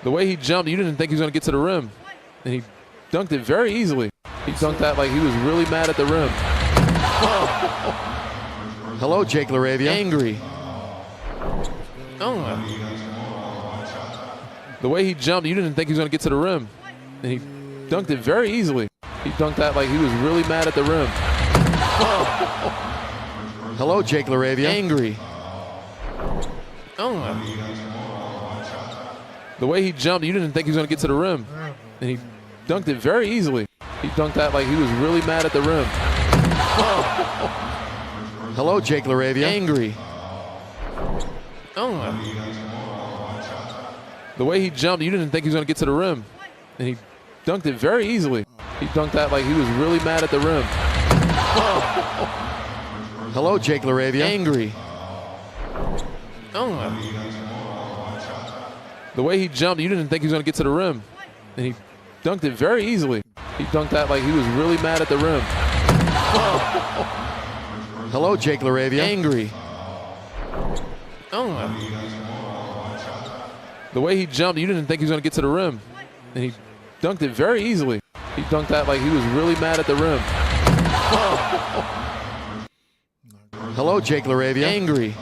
The way he jumped, you didn't think he was going to get to the rim. And he dunked it very easily. He dunked that like he was really mad at the rim. Hello, Jake LaRavia. Angry. The way he jumped, you didn't think he was going to get to the rim. And he dunked it very easily. He dunked that like he was really mad at the rim. Hello, Jake LaRavia. Angry. The way he jumped, you didn't think he was going to get to the rim. And he dunked it very easily. He dunked that like he was really mad at the rim. Hello, Jake LaRavia. Angry. The way he jumped, you didn't think he was going to get to the rim. And he dunked it very easily. He dunked that like he was really mad at the rim. Hello, Jake LaRavia. Angry. The way he jumped, you didn't think he was going to get to the rim. And he dunked it very easily. He dunked that like he was really mad at the rim. Hello, Jake LaRavia. Angry. The way he jumped, you didn't think he was going to get to the rim. And he dunked it very easily. He dunked that like he was really mad at the rim. Hello, Jake LaRavia. Angry.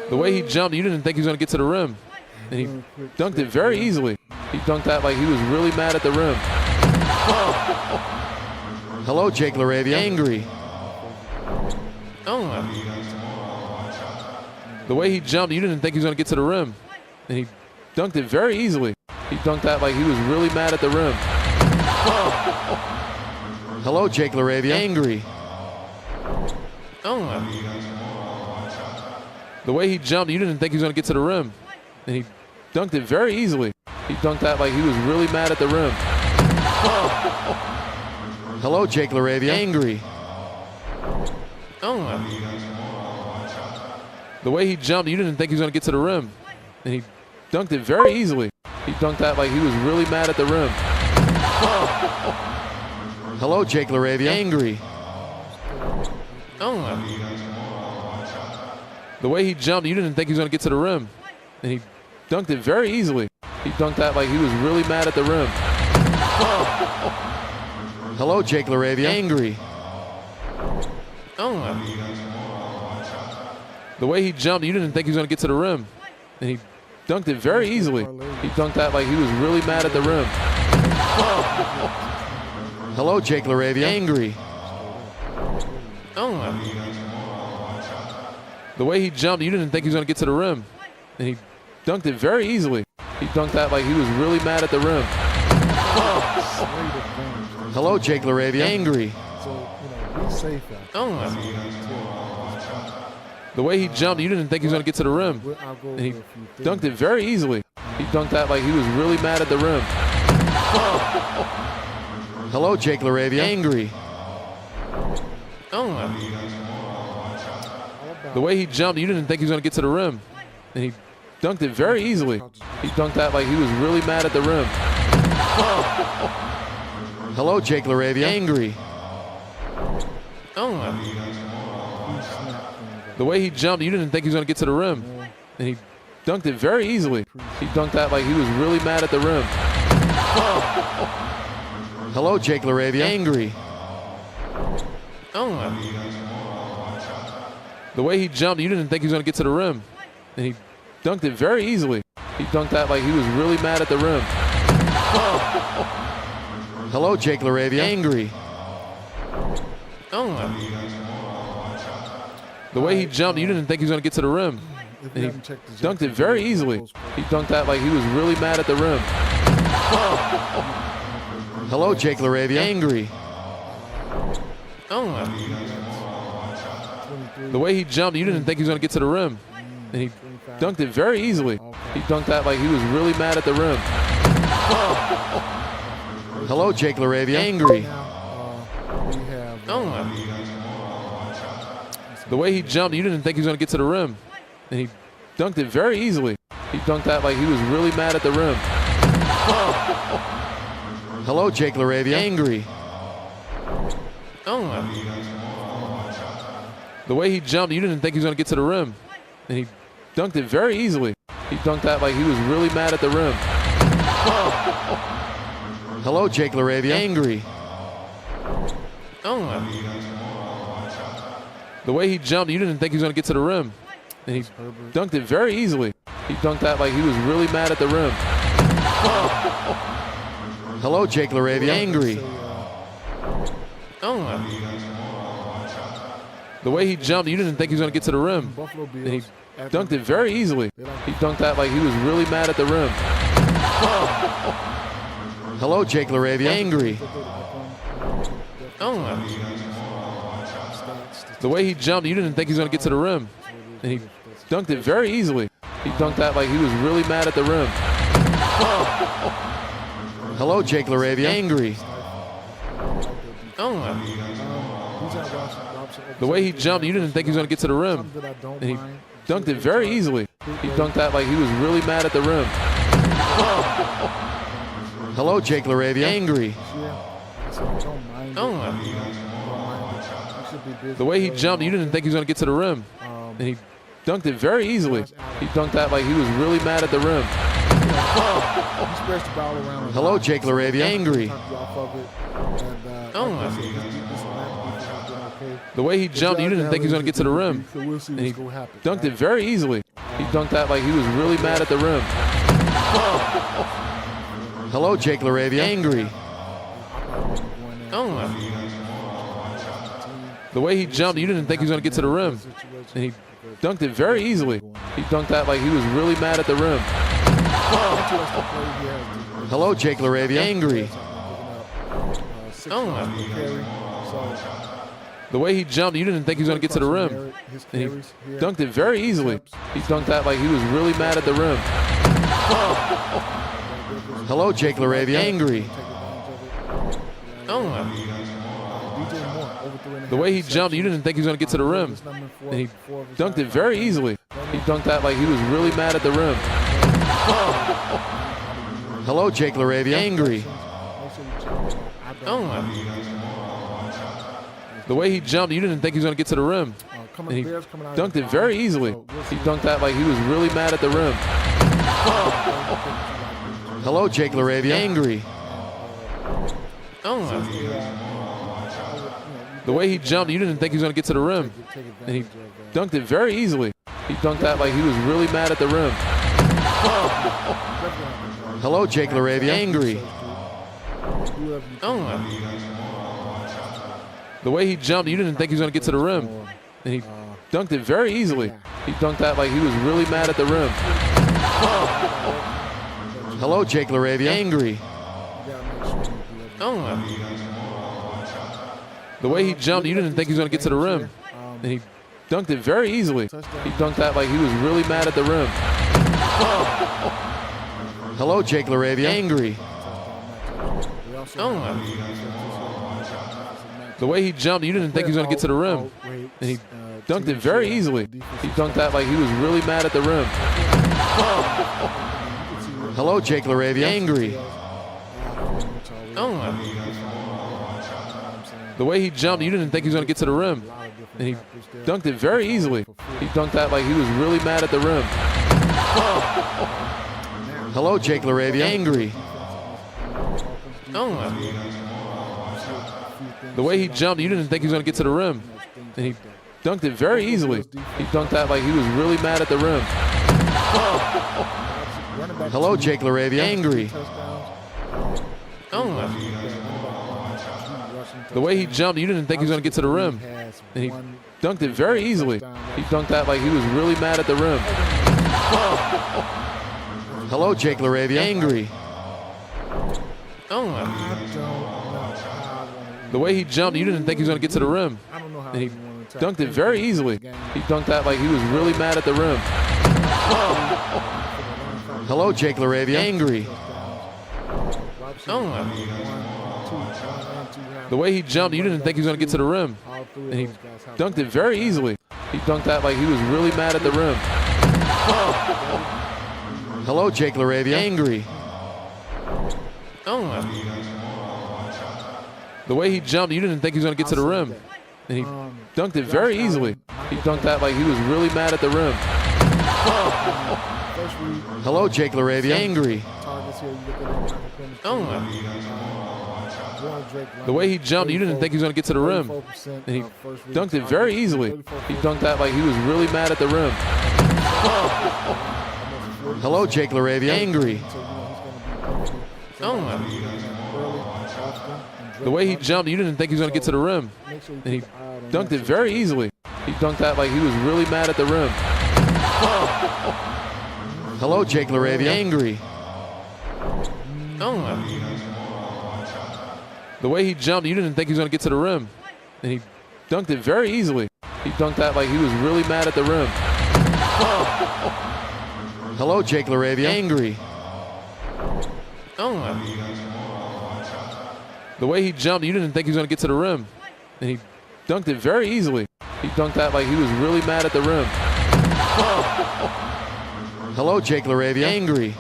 The way he jumped, you didn't think he was going to get to the rim. And he dunked it very easily. He dunked that like he was really mad at the rim. Hello, Jake LaRavia. Angry. The way he jumped, you didn't think he was going to get to the rim. And he dunked it very easily. He dunked that like he was really mad at the rim. Hello, Jake LaRavia. Angry. The way he jumped, you didn't think he was going to get to the rim. And he dunked it very easily. He dunked that like he was really mad at the rim. Hello, Jake LaRavia. Angry. The way he jumped, you didn't think he was going to get to the rim. And he dunked it very easily. He dunked that like he was really mad at the rim. Hello, Jake LaRavia. Angry. The way he jumped, you didn't think he was going to get to the rim. And he dunked it very easily. He dunked that like he was really mad at the rim. Hello, Jake LaRavia. Angry. The way he jumped, you didn't think he was going to get to the rim. And he dunked it very easily. He dunked that like he was really mad at the rim. Hello, Jake LaRavia. Angry. The way he jumped, you didn't think he was going to get to the rim. And he dunked it very easily. He dunked that like he was really mad at the rim. Hello, Jake LaRavia. Angry. Be safe out there. The way he jumped, you didn't think he was going to get to the rim. And he dunked it very easily. He dunked that like he was really mad at the rim. Hello, Jake LaRavia. Angry. The way he jumped, you didn't think he was going to get to the rim. And he dunked it very easily. He dunked that like he was really mad at the rim. Hello, Jake LaRavia. Angry. The way he jumped, you didn't think he was going to get to the rim. And he dunked it very easily. He dunked that like he was really mad at the rim. Hello, Jake LaRavia. Angry. The way he jumped, you didn't think he was going to get to the rim. And he dunked it very easily. He dunked that like he was really mad at the rim. Hello, Jake LaRavia. Angry. The way he jumped, you didn't think he was going to get to the rim. And he dunked it very easily. He dunked that like he was really mad at the rim. Hello, Jake LaRavia. Angry. The way he jumped, you didn't think he was going to get to the rim. And he dunked it very easily. He dunked that like he was really mad at the rim. Hello, Jake LaRavia. Angry. We have The way he jumped, you didn't think he was going to get to the rim. And he dunked it very easily. He dunked that like he was really mad at the rim. Hello, Jake LaRavia. Angry. The way he jumped, you didn't think he was going to get to the rim. And he dunked it very easily. He dunked that like he was really mad at the rim. Hello, Jake LaRavia. Angry. The way he jumped, you didn't think he was going to get to the rim. And he dunked it very easily. He dunked that like he was really mad at the rim. Hello, Jake LaRavia. Angry. The way he jumped, you didn't think he was going to get to the rim. And he dunked it very easily. He dunked that like he was really mad at the rim. Hello, Jake LaRavia. Angry. The way he jumped, you didn't think he was going to get to the rim. And he dunked it very easily. He dunked that like he was really mad at the rim. Hello, Jake LaRavia. Angry. The way he jumped, you didn't think he was going to get to the rim. And he dunked it very easily. He dunked that like he was really mad at the rim. Hello, Jake LaRavia. Angry. The way he jumped, you didn't think he was going to get to the rim. And he dunked it very easily. He dunked that like he was really mad at the rim. Hello, Jake LaRavia. Angry. The way he jumped, you didn't think he was going to get to the rim. And he dunked it very easily. He dunked that like he was really mad at the rim. Hello, Jake LaRavia. Angry. The way he jumped, you didn't think he was going to get to the rim. And he dunked it very easily. He dunked that like he was really mad at the rim. Hello, Jake LaRavia. Angry. The way he jumped, you didn't think he was going to get to the rim. And he dunked it very easily. He dunked that like he was really mad at the rim. Hello, Jake LaRavia. Angry. The way he jumped, you didn't think he was going to get to the rim. And he dunked it very easily. He dunked that like he was really mad at the rim. Hello, Jake LaRavia. Angry. The way he jumped, you didn't think he was going to get to the rim. And he dunked it very easily. He dunked that like he was really mad at the rim. Hello, Jake LaRavia. Angry. The way he jumped, you didn't think he was going to get to the rim. And he dunked it very easily. He dunked that like he was really mad at the rim. Hello, Jake LaRavia. Angry. The way he jumped, you didn't think he was going to get to the rim. And he dunked it very easily. He dunked that like he was really mad at the rim. Hello, Jake LaRavia. Angry. The way he jumped, you didn't think he was going to get to the rim. And he dunked it very easily. He dunked that like he was really mad at the rim. Hello, Jake LaRavia. Angry. The way he jumped, you didn't think he was going to get to the rim. And he dunked it very easily. He dunked that like he was really mad at the rim. Hello, Jake LaRavia. Angry. The way he jumped, you didn't think he was going to get to the rim. And he dunked it very easily. He dunked that like he was really mad at the rim. Hello, Jake LaRavia. Angry. The way he jumped, you didn't think he was going to get to the rim. And he dunked it very easily. He dunked that like he was really mad at the rim. Hello, Jake LaRavia. Angry. The way he jumped, you didn't think he was going to get to the rim. And he dunked it very easily. He dunked that like he was really mad at the rim. Hello, Jake LaRavia. Angry. The way he jumped, you didn't think he was going to get to the rim. And he dunked it very easily. He dunked that like he was really mad at the rim. Hello, Jake LaRavia. Angry. The way he jumped, you didn't think he was going to get to the rim. And he dunked it very easily. He dunked that like he was really mad at the rim. Hello, Jake LaRavia. Angry. The way he jumped, you didn't think he was going to get to the rim. And he dunked it very easily. He dunked that like he was really mad at the rim. First read. Hello, Jake LaRavia. Angry. Targets here. You look at The way he jumped, you didn't think he was going to get to the rim. And he dunked it very easily. He dunked that like he was really mad at the rim. Hello, Jake LaRavia. Angry. The way he jumped, you didn't think he was going to get to the rim. And he dunked it very easily. He dunked that like he was really mad at the rim. Hello, Jake LaRavia. Angry. The way he jumped, you didn't think he was going to get to the rim. And he dunked it very easily. He dunked that like he was really mad at the rim. Hello, Jake LaRavia. Angry. The way he jumped, you didn't think he was going to get to the rim. And he dunked it very easily. He dunked that like he was really mad at the rim. Hello, Jake LaRavia. Angry.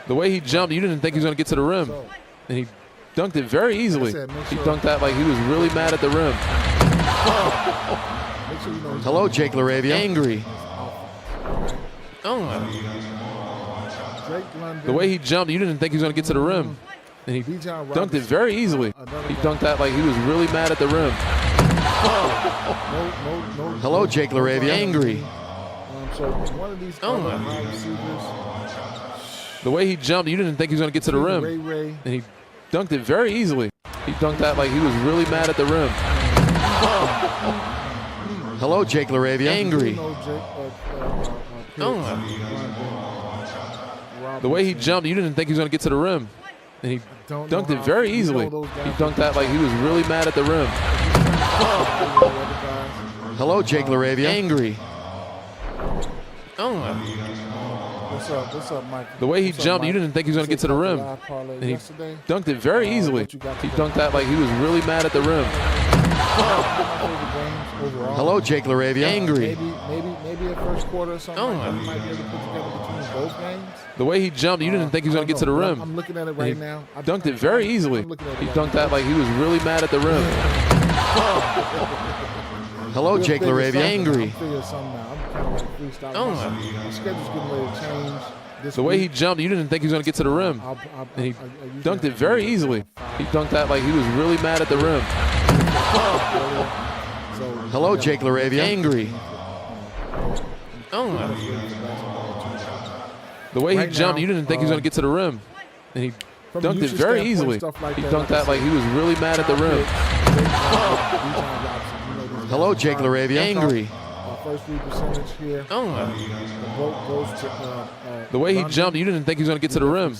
The way he jumped, you didn't think he was going to get to the rim. And he dunked it very easily. He dunked that like he was really mad at the rim. Hello, Jake LaRavia. Angry. The way he jumped, you didn't think he was going to get to the rim. And he dunked it very easily. He dunked that like he was really mad at the rim. Hello, Jake LaRavia. Angry. So one of these wide receivers. The way he jumped, you didn't think he was going to get to the rim. And he dunked it very easily. He dunked that like he was really mad at the rim. Hello, Jake LaRavia. Angry. The way he jumped, you didn't think he was going to get to the rim. And he dunked it very easily. He dunked that like he was really mad at the rim. Hello, Jake LaRavia. Angry. What's up, Mike? The way he jumped, you didn't think he was going to get to the rim. And he dunked it very easily. He dunked that like he was really mad at the rim. Hello, Jake LaRavia. Angry. Maybe a first quarter or something like that we might be able to put together between both games. The way he jumped, you didn't think he was going to get to the rim. I'm looking at it right now. Dunked it very easily. He dunked that like he was really mad at the rim. Hello, Jake LaRavia. Angry. My schedule's getting ready to change. The way he jumped, you didn't think he was going to get to the rim. And he dunked it very easily. He dunked that like he was really mad at the rim. Hello, Jake LaRavia. Angry. The way he jumped, you didn't think he was going to get to the rim. And he dunked it very easily. He dunked that like he was really mad at the rim. Hello, Jake LaRavia. Angry. First read percentage here. The way he jumped, you didn't think he was going to get to the rim.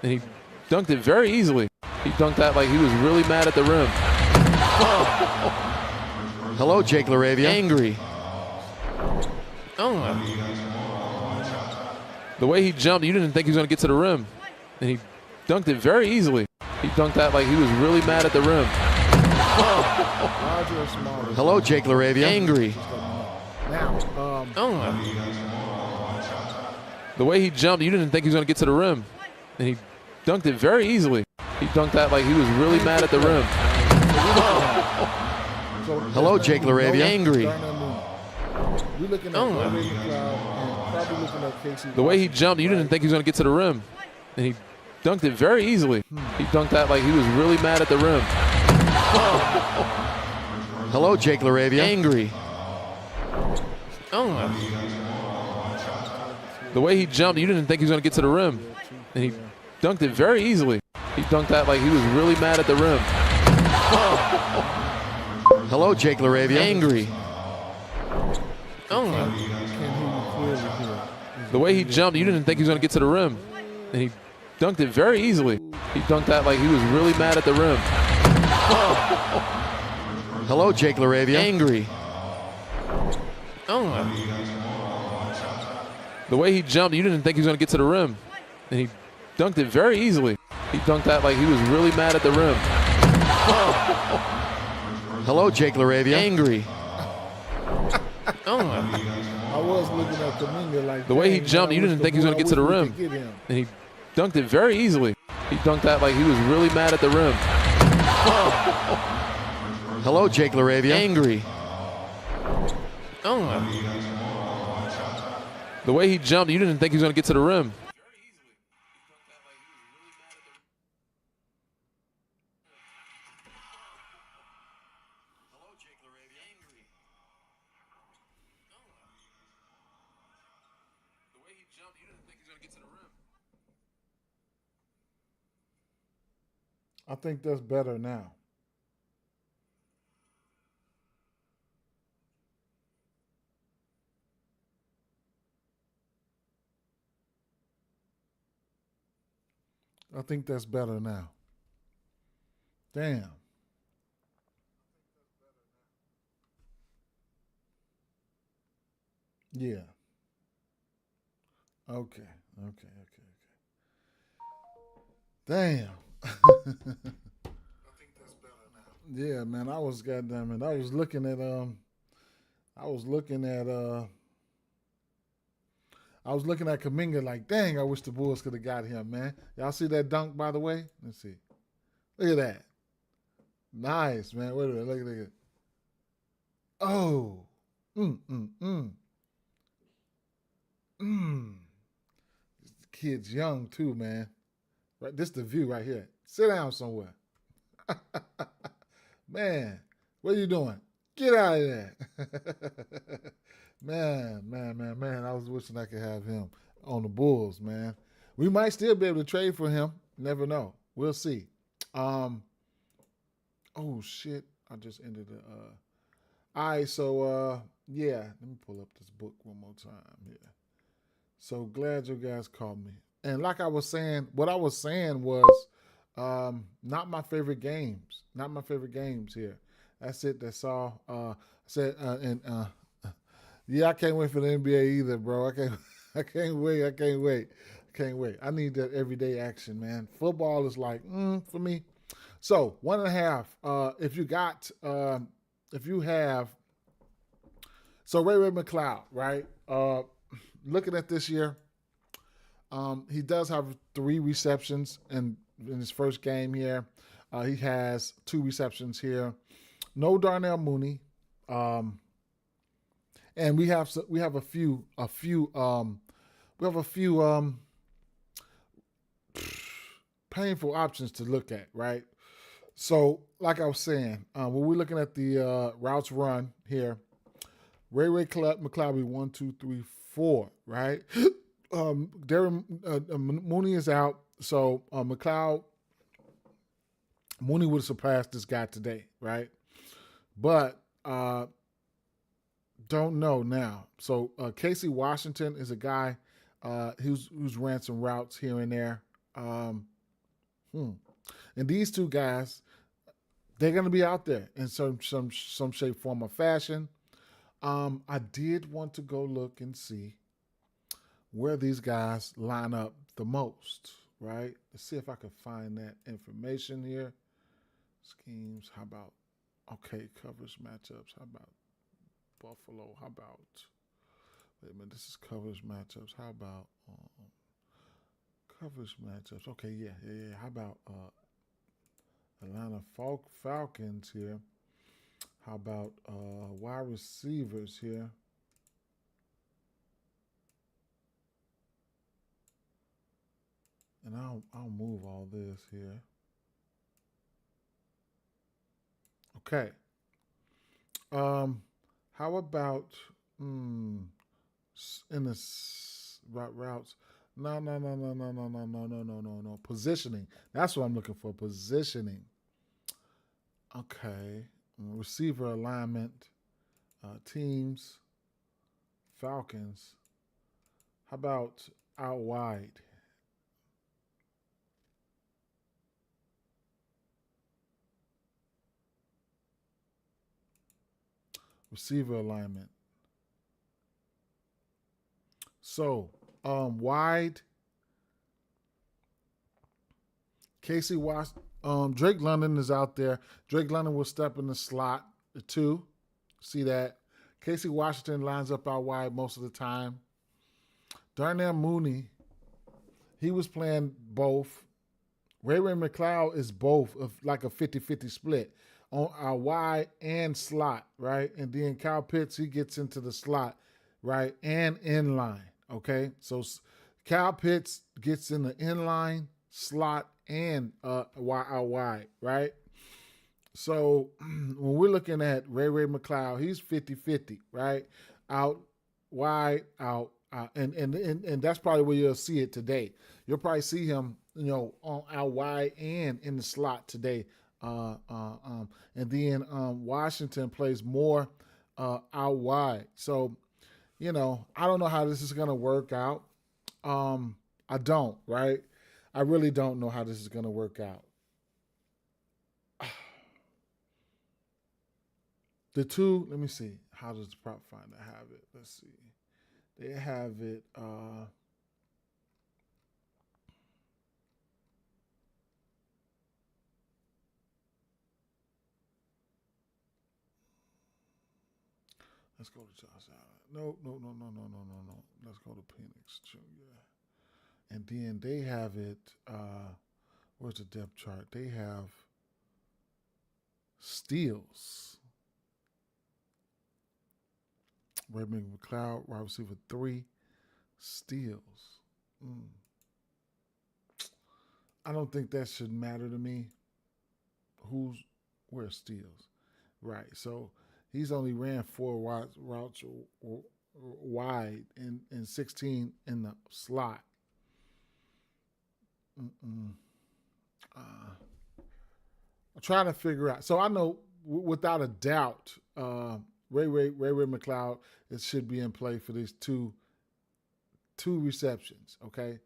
And he dunked it very easily. He dunked that like he was really mad at the rim. Hello, Jake LaRavia. Angry. The way he jumped, you didn't think he was going to get to the rim. And he dunked it very easily. He dunked that like he was really mad at the rim. Hello, Jake LaRavia. Angry. The way he jumped, you didn't think he was going to get to the rim. And he dunked it very easily. He dunked that like he was really mad at the rim. Hello, Jake LaRavia. Angry. The way he jumped, you didn't think he was going to get to the rim. And he dunked it very easily. He dunked that like he was really mad at the rim. Hello, Jake LaRavia. Angry. The way he jumped, you didn't think he was going to get to the rim. And he dunked it very easily. He dunked that like he was really mad at the rim. Hello, Jake LaRavia. Angry. The way he jumped, you didn't think he was going to get to the rim. And he dunked it very easily. He dunked that like he was really mad at the rim. Hello, Jake LaRavia. Angry. The way he jumped, you didn't think he was going to get to the rim. And he dunked it very easily. He dunked that like he was really mad at the rim. Hello, Jake LaRavia. Angry. I was looking at Kaminga like the way he jumped, you didn't think he was going to get to the rim. And he dunked it very easily. He dunked that like he was really mad at the rim. Hello, Jake LaRavia. Angry. The way he jumped, you didn't think he was going to get to the rim. I think that's better now. I think that's better now. Damn. Yeah. Okay. Damn. I think that's better now. Yeah, man. I was goddamn it. I was looking at Kuminga like, dang, I wish the Bulls could have got him, man. Y'all see that dunk, by the way? Let's see. Look at that. Nice, man. Wait a minute. Look at it. Oh. This kid's young, too, man. Right, this is the view right here. Sit down somewhere. Man, what are you doing? Get out of there. Man. I was wishing I could have him on the Bulls, man. We might still be able to trade for him. Never know. We'll see. Oh, shit. I just ended the... All right, so, yeah. Let me pull up this book one more time here. So glad you guys called me. And like I was saying, what I was saying was not my favorite games. Not my favorite games here. That's it. That's all. Yeah, I can't wait for the NBA either, bro. I can't wait. I need that everyday action, man. Football is like, for me. So 1.5. If you have, so Ray McCloud, right? Looking at this year, he does have 3 receptions in his first game here. He has 2 receptions here. No Darnell Mooney, and we have a few painful options to look at, right? So, like I was saying, when we're looking at the routes run here, Ray McCloud be 1, 2, 3, 4, right? Darren Mooney is out, so Mooney would have surpassed this guy today, right? But don't know now. So Casey Washington is a guy who's ran some routes here and there. And these 2 guys, they're going to be out there in some shape, form, or fashion. I did want to go look and see where these guys line up the most, right? Let's see if I can find that information here. Schemes, how about, okay, coverage matchups, how about Buffalo, how about, wait a minute, this is coverage matchups, how about coverage matchups, okay, yeah, how about Atlanta Falcons here, how about wide receivers here, and I'll move all this here. Okay. How about in the routes? No. Positioning. That's what I'm looking for. Positioning. Okay. Receiver alignment. Teams. Falcons. How about out wide? Receiver alignment. So, wide. Casey Drake London is out there. Drake London will step in the slot, the 2. See that? Casey Washington lines up out wide most of the time. Darnell Mooney, he was playing both. Ray McCloud is both, of like a 50-50 split. on our wide and slot, right? And then Kyle Pitts, he gets into the slot, right? And inline, okay? So Kyle Pitts gets in the inline, slot, and out wide, right? So when we're looking at Ray McCloud, he's 50-50, right? Out wide, out. And that's probably where you'll see it today. You'll probably see him, on out wide and in the slot today. And then Washington plays more out wide. So, I don't know how this is going to work out. I don't, right? I really don't know how this is going to work out. The two, let me see. How does the prop finder have it? Let's see. They have it. Let's go to Josh Allen. No. Let's go to Penix Jr. And then they have it. Where's the depth chart? They have steals. Redmond McCloud, wide receiver 3, steals. I don't think that should matter to me. Where steals? Right. So he's only ran 4 routes wide and 16 in the slot. I'm trying to figure out. So I know without a doubt, Ray McCloud, it should be in play for these two receptions. Okay,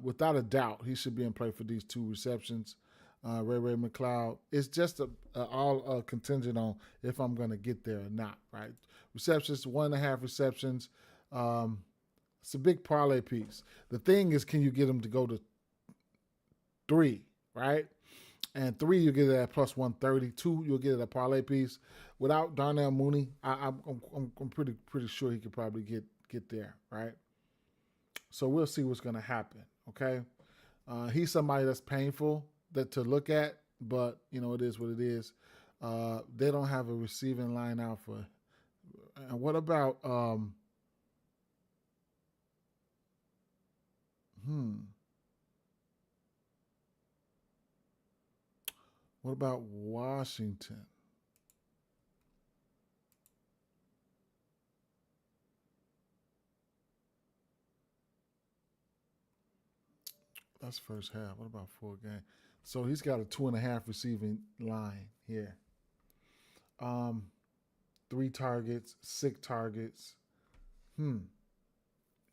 without a doubt, he should be in play for these 2 receptions. Ray McCloud. It's just all contingent on if I'm going to get there or not. Right, receptions, 1.5 receptions. It's a big parlay piece. The thing is, can you get him to go to 3? Right. And 3, you'll get it at plus 130. 2, you'll get it at parlay piece. Without Darnell Mooney, I'm pretty sure he could probably get there, right? So we'll see what's going to happen, okay? He's somebody that's painful to look at, but, it is what it is. They don't have a receiving line out for. And what about What about Washington? That's first half. What about full game? So he's got a 2.5 receiving line here. 3 targets, 6 targets.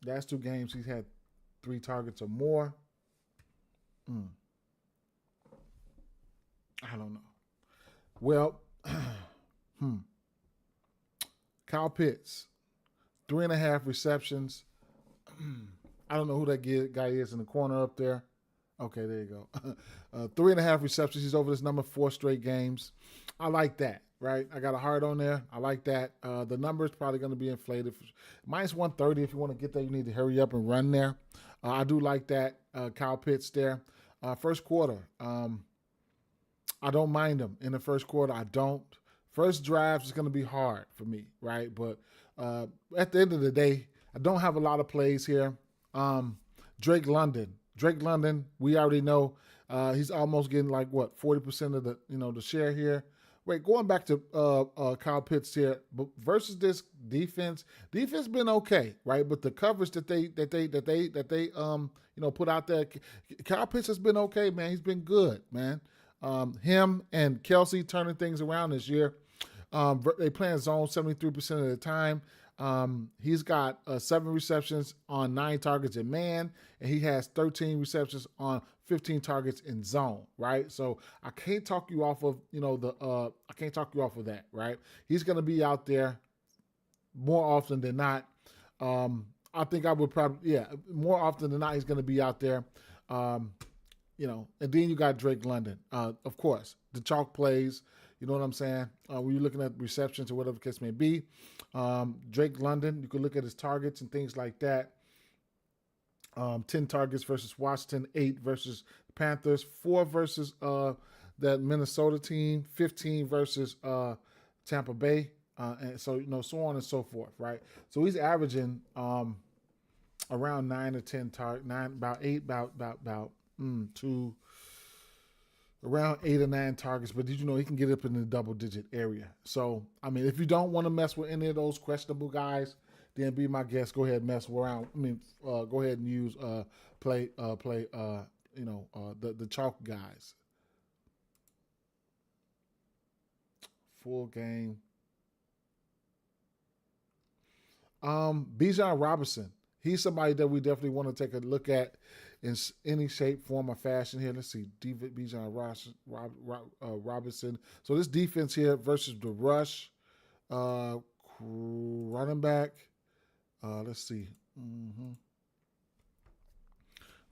Last 2 games he's had 3 targets or more. I don't know. Well, Kyle Pitts, 3.5 receptions. I don't know who that guy is in the corner up there. Okay, there you go. 3.5 receptions. He's over this number 4 straight games. I like that, right? I got a heart on there. I like that. The number is probably going to be inflated. Minus 130. If you want to get there, you need to hurry up and run there. I do like that. Kyle Pitts there. First quarter. I don't mind him in the first quarter. I don't. First drive is going to be hard for me, right? But at the end of the day, I don't have a lot of plays here. Drake London, we already know he's almost getting 40% of the share here. Wait, going back to Kyle Pitts here, but versus this defense been okay, right? But the coverage that they put out there, Kyle Pitts has been okay, man. He's been good, man. Him and Kelsey turning things around this year. They play in zone 73% of the time. He's got 7 receptions on 9 targets in man, and he has 13 receptions on 15 targets in zone, right? So I can't talk you off of, I can't talk you off of that, right? He's going to be out there more often than not. I think I would probably, more often than not, he's going to be out there. And then you got Drake London. Of course, the chalk plays, you know what I'm saying? When you're looking at receptions or whatever the case may be, Drake London, you could look at his targets and things like that. 10 targets versus Washington, 8 versus Panthers, 4 versus that Minnesota team, 15 versus Tampa Bay, and so so on and so forth, right? So he's averaging around 9 to 10 target, about 8, to around 8 or 9 targets. But did you know he can get up in the double-digit area? So I mean, if you don't want to mess with any of those questionable guys, then be my guest. Go ahead and mess around. Go ahead and use play the chalk guys. Full game. Bijan Robinson. He's somebody that we definitely want to take a look at in any shape, form, or fashion here. Let's see. Bijan Robinson. So this defense here versus the rush. Running back. Let's see.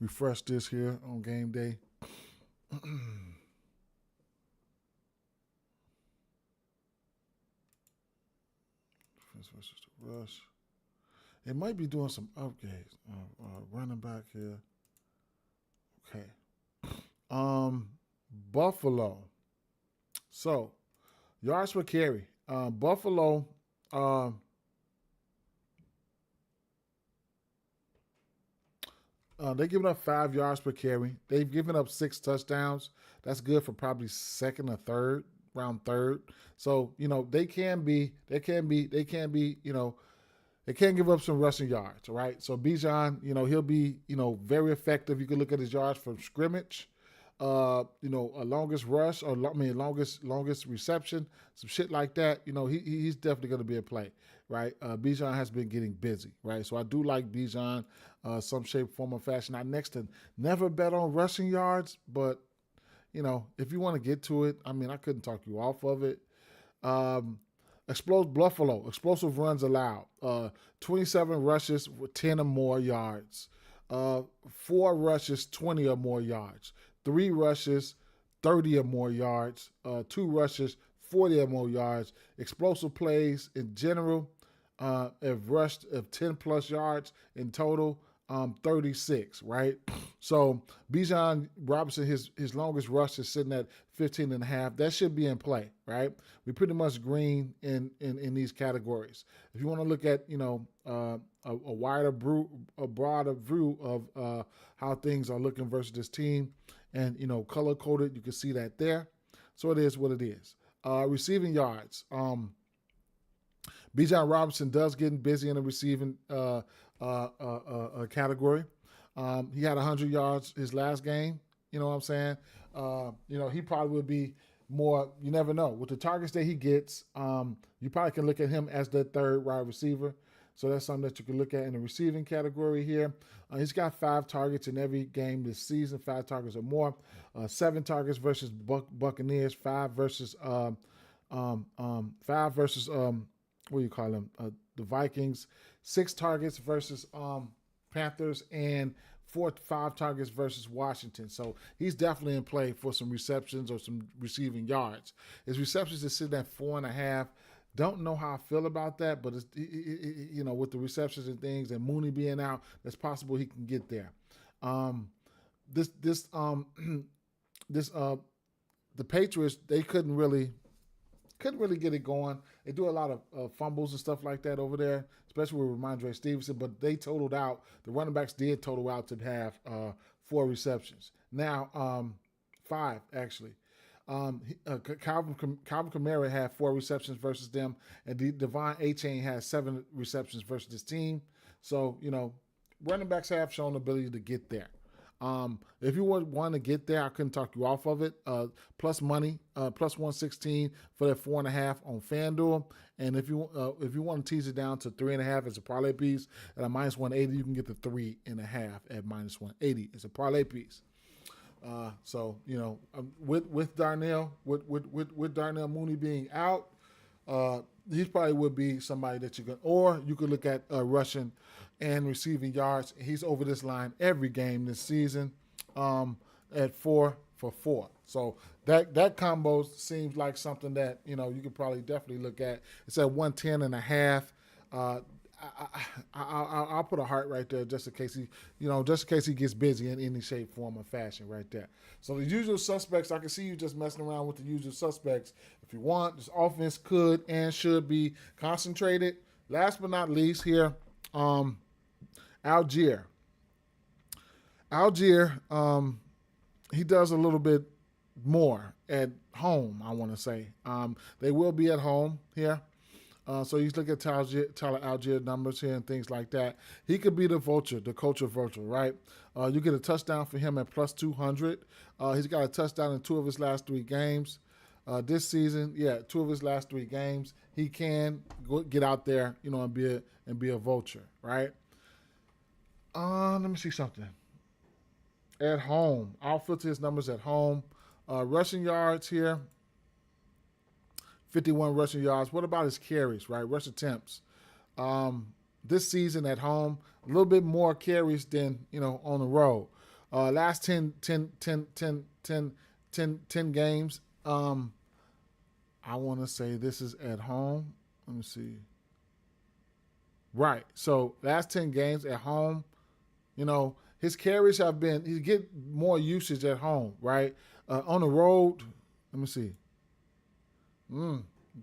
Refresh this here on game day. Versus the rush. It might be doing some upgrades. Running back here. Okay. Buffalo. So, yards per carry. Buffalo. They're giving up 5 yards per carry. They've given up 6 touchdowns. That's good for probably second or third, round third. So, they can give up some rushing yards, right? So Bijan, he'll be, very effective. You can look at his yards from scrimmage, a longest rush or longest reception, some shit like that. He's definitely going to be a play, right? Bijan has been getting busy, right? So I do like Bijan, some shape, form, or fashion. I never bet on rushing yards, but if you want to get to it, I couldn't talk you off of it. Explosive runs allowed. 27 rushes with 10 or more yards. 4 rushes, 20 or more yards. 3 rushes, 30 or more yards. 2 rushes, 40 or more yards. Explosive plays in general have rushed of 10 plus yards in total. 36, right? So Bijan Robinson, his longest rush is sitting at 15 and a half. That should be in play, right? We pretty much green in these categories. If you want to look at, a broader view of how things are looking versus this team and, color coded, you can see that there. So it is what it is. Receiving yards. Bijan Robinson does get busy in the receiving category. He had 100 yards his last game. You know what I'm saying? He probably would be more. You never know. With the targets that he gets, you probably can look at him as the third wide receiver. So that's something that you can look at in the receiving category here. He's got 5 targets in every game this season, 5 targets or more. 7 targets versus Buccaneers, 5 versus what do you call them? The Vikings. 6 targets versus Panthers and 5 targets versus Washington. So he's definitely in play for some receptions or some receiving yards. His receptions is sitting at 4.5. Don't know how I feel about that, but it's, with the receptions and things and Mooney being out, it's possible he can get there. The Patriots, they couldn't really get it going. They do a lot of fumbles and stuff like that over there, especially with Ramondre Stevenson, but they totaled out. The running backs did total out to have 4 receptions. Now, 5, actually. Calvin Kamara had 4 receptions versus them, and Devon Achane had 7 receptions versus this team. So, running backs have shown the ability to get there. If you want to get there, I couldn't talk you off of it. Plus money, plus 116 for that 4.5 on FanDuel. And if you want to tease it down to 3.5 as a parlay piece at a minus 180, you can get the 3.5 at minus 180 as a parlay piece. So with Darnell Mooney being out, he probably would be somebody that you could, or you could look at rushing and receiving yards. He's over this line every game this season at 4 for 4. So that combo seems like something that you could probably definitely look at. It's at 110.5. I'll put a heart right there just in case he gets busy in any shape, form, or fashion right there. So the usual suspects, I can see you just messing around with the usual suspects. If you want, this offense could and should be concentrated. Last but not least here, Algier. He does a little bit more at home, I want to say. They will be at home here. So you look at Tyler Algier numbers here and things like that. He could be the vulture, the culture vulture, right? You get a touchdown for him at plus 200. He's got a touchdown in 2 of his last 3 games. This season, 2 of his last 3 games. He can get out there, and be a vulture, right? Let me see something. At home, I'll filter his numbers at home. Rushing yards here. 51 rushing yards. What about his carries, right? Rush attempts. This season at home, a little bit more carries than, on the road. Last 10 games, I want to say this is at home. Let me see. Right. So last 10 games at home, his carries he get more usage at home, right? On the road, let me see.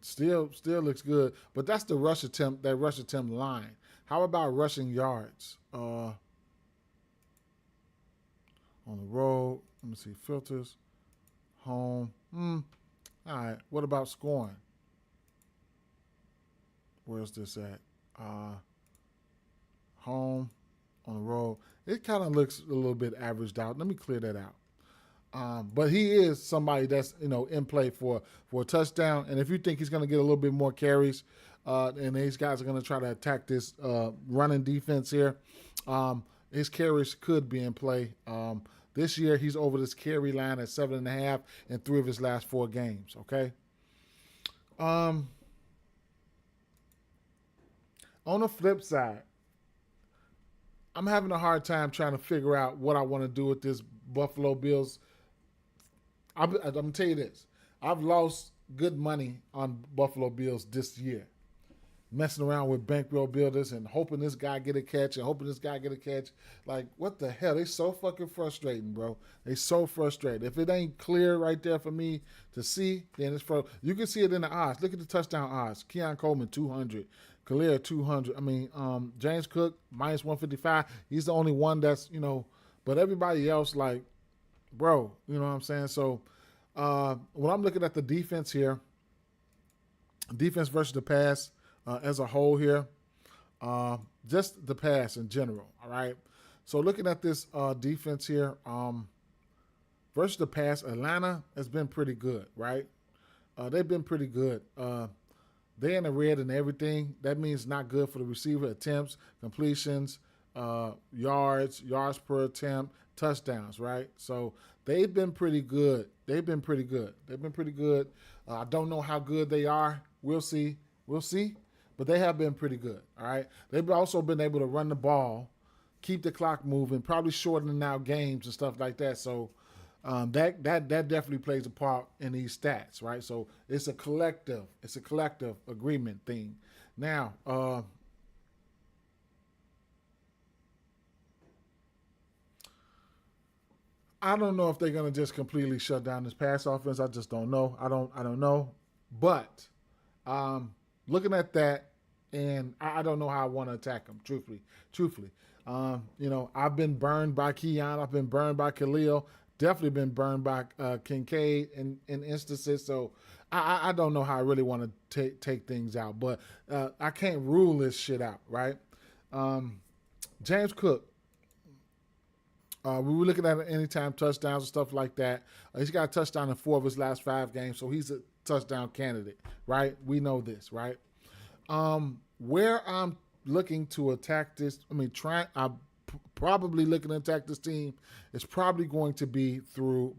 Still looks good, but that's the rush attempt line. How about rushing yards? On the road, let me see, filters, home. All right, what about scoring? Where's this at? Home, on the road. It kind of looks a little bit averaged out. Let me clear that out. But he is somebody that's, in play for a touchdown. And if you think he's going to get a little bit more carries, and these guys are going to try to attack this running defense here, his carries could be in play. This year, he's over this carry line at 7.5 in 3 of his last 4 games, okay? On the flip side, I'm having a hard time trying to figure out what I want to do with this Buffalo Bills. I'm going to tell you this. I've lost good money on Buffalo Bills this year. Messing around with bankroll builders and hoping this guy get a catch and hoping this guy get a catch. Like, what the hell? They so fucking frustrating, bro. They so frustrating. If it ain't clear right there for me to see, then it's for you can see it in the odds. Look at the touchdown odds. Keon Coleman, 200. Khalil, 200. James Cook, minus 155. He's the only one that's, but everybody else, like, bro, you know what I'm saying? So when I'm looking at the defense here, defense versus the pass as a whole here, just the pass in general, all right? So looking at this defense here, versus the pass, Atlanta has been pretty good, right? They've been pretty good. They're in the red and everything. That means not good for the receiver. Attempts, completions, yards per attempt, touchdowns, right? So they've been pretty good. I don't know how good they are. We'll see. But they have been pretty good, all right? They've also been able to run the ball, keep the clock moving, probably shortening out games and stuff like that. So that definitely plays a part in these stats, right? So it's a collective agreement thing. Now, I don't know if they're gonna just completely shut down this pass offense. I just don't know. I don't know. But looking at that, and I don't know how I want to attack them. Truthfully, I've been burned by Keon. I've been burned by Khalil. Definitely been burned by Kincaid in instances. So I don't know how I really want to take things out. But I can't rule this shit out, right? James Cook. We were looking at anytime touchdowns and stuff like that. He's got a touchdown in 4 of his last 5 games, so he's a touchdown candidate, right? We know this, right? Where I'm looking to attack this, I'm probably looking to attack this team is probably going to be through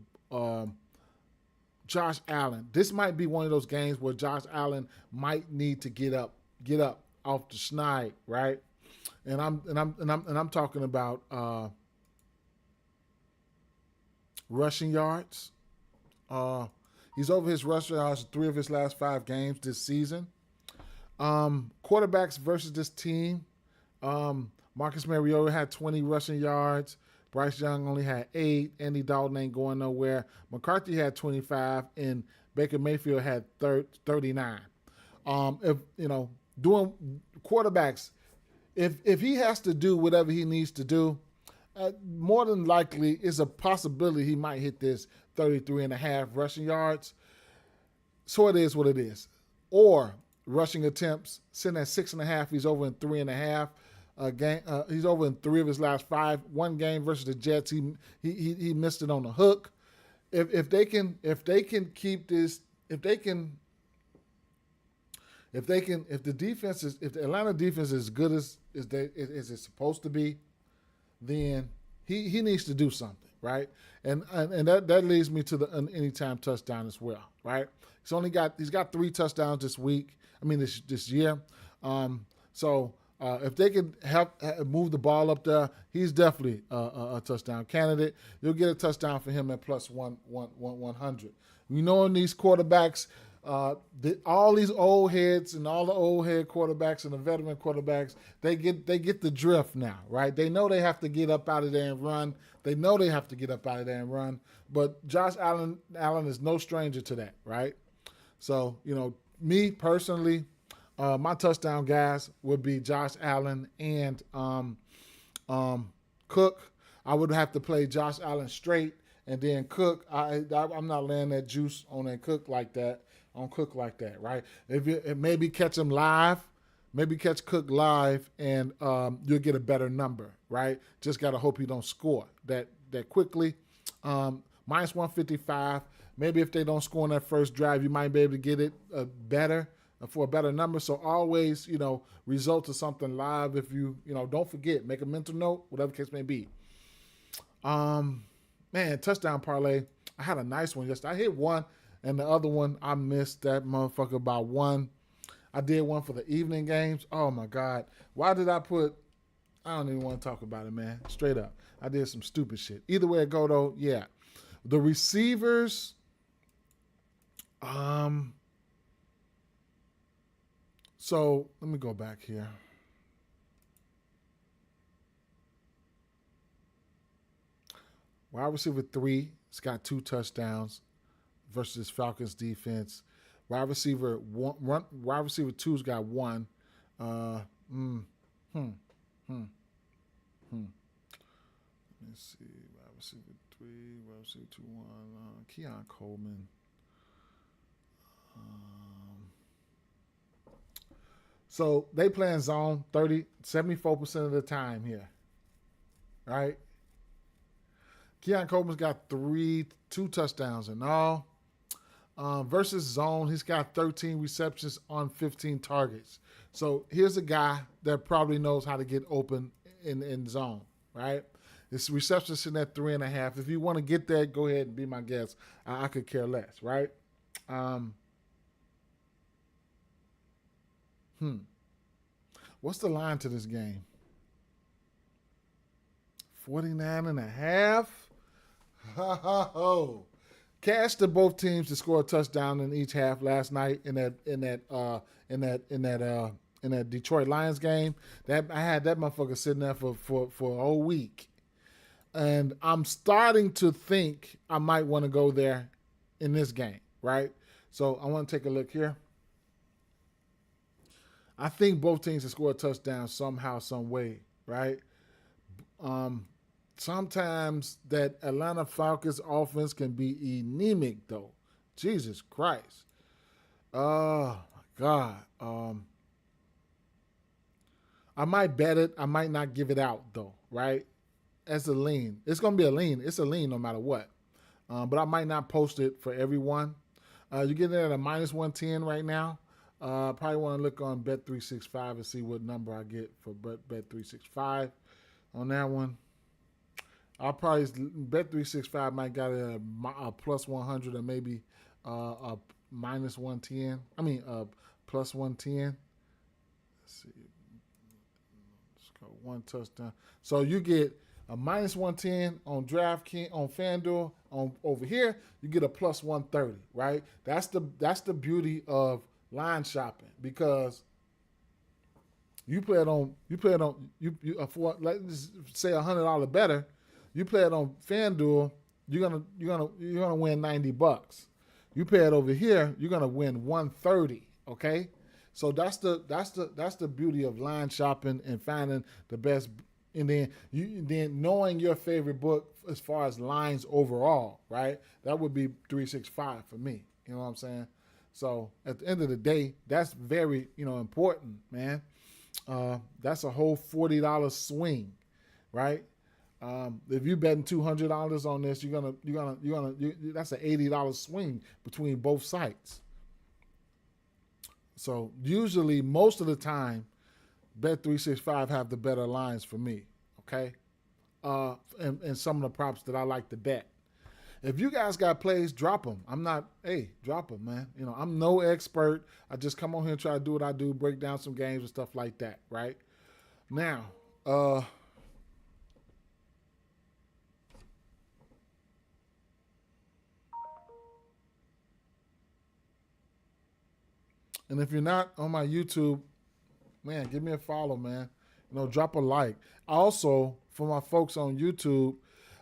Josh Allen. This might be one of those games where Josh Allen might need to get up off the schneid, right? And I'm talking about rushing yards. He's over his rushing yards in 3 of his last 5 games this season. Quarterbacks versus this team. Marcus Mariota had 20 rushing yards. Bryce Young only had 8. Andy Dalton ain't going nowhere. McCarthy had 25, and Baker Mayfield had 39. If doing quarterbacks, if he has to do whatever he needs to do, more than likely it's a possibility he might hit this 33.5 rushing yards. So it is what it is. Or rushing attempts, sitting at 6.5, he's over in 3.5. He's over in 3 of his last 5. One game versus the Jets, he missed it on the hook. If the Atlanta defense is as good as it's supposed to be, then he needs to do something, right? And that leads me to the anytime touchdown as well, right? He's got 3 touchdowns this year. So if they can help move the ball up there, he's definitely a touchdown candidate. You'll get a touchdown for him at plus 100. You know, in these quarterbacks, all these old heads and all the old head quarterbacks and the veteran quarterbacks, they get the drift now, right? They know they have to get up out of there and run. But Josh Allen is no stranger to that, right? So, me personally, my touchdown guys would be Josh Allen and Cook. I would have to play Josh Allen straight, and then Cook. I'm not laying that juice on that Cook like that. On Cook like that, right? If maybe catch him live, maybe catch Cook live, and you'll get a better number, right? Just gotta hope he don't score that quickly. Minus 155. Maybe if they don't score on that first drive, you might be able to get it better for a better number. So always, result to something live. If you don't forget, make a mental note, whatever the case may be. Man, touchdown parlay. I had a nice one yesterday. I hit one. And the other one, I missed that motherfucker by 1. I did one for the evening games. Oh, my God. Why did I put – I don't even want to talk about it, man. Straight up. I did some stupid shit. Either way it go, though, yeah. The receivers so let me go back here. Wide receiver 3, it's got 2 touchdowns versus Falcons defense. Wide receiver 2's got 1. Let me see. Wide receiver 3, wide receiver 2, 1. Keon Coleman. So they playing zone 74% of the time here, right? Keon Coleman's got 2 touchdowns in all. Versus zone, he's got 13 receptions on 15 targets. So here's a guy that probably knows how to get open in zone, right? His reception sitting at 3.5. If you want to get that, go ahead and be my guest. I could care less, right? What's the line to this game? 49.5? Ho. Cash to both teams to score a touchdown in each half last night in that Detroit Lions game. That I had that motherfucker sitting there for a whole week, and I'm starting to think I might want to go there in this game, right? So I want to take a look here. I think both teams can score a touchdown somehow, some way, right? Sometimes that Atlanta Falcons offense can be anemic, though. Jesus Christ. Oh, my God. I might bet it. I might not give it out, though, right? As a lean. It's going to be a lean. It's a lean no matter what. But I might not post it for everyone. You're getting it at a minus 110 right now. Probably want to look on Bet365 and see what number I get for Bet365 on that one. I'll probably Bet365 might got it a plus 100 or maybe a minus 110. I mean, plus 110. Let's see. Let's go 1 touchdown. So you get a minus 110 on DraftKings, on FanDuel. Over here, you get a plus 130, right? That's the beauty of line shopping, because You play it on for, let's say $100 better. You play it on FanDuel, you're gonna win $90. You pay it over here, you're gonna win $130. Okay, so that's the beauty of line shopping and finding the best, and then knowing your favorite book as far as lines overall, right? That would be 365 for me. You know what I'm saying? So at the end of the day, that's very important, man. That's a whole $40 swing, right? If you betting $200 on this, that's an $80 swing between both sites. So usually, most of the time, Bet365 have the better lines for me. Okay, and some of the props that I like to bet. If you guys got plays, drop them. Drop them, man. I'm no expert. I just come on here and try to do what I do, break down some games and stuff like that, right? Now, and if you're not on my YouTube, man, give me a follow, man. Drop a like. Also, for my folks on YouTube,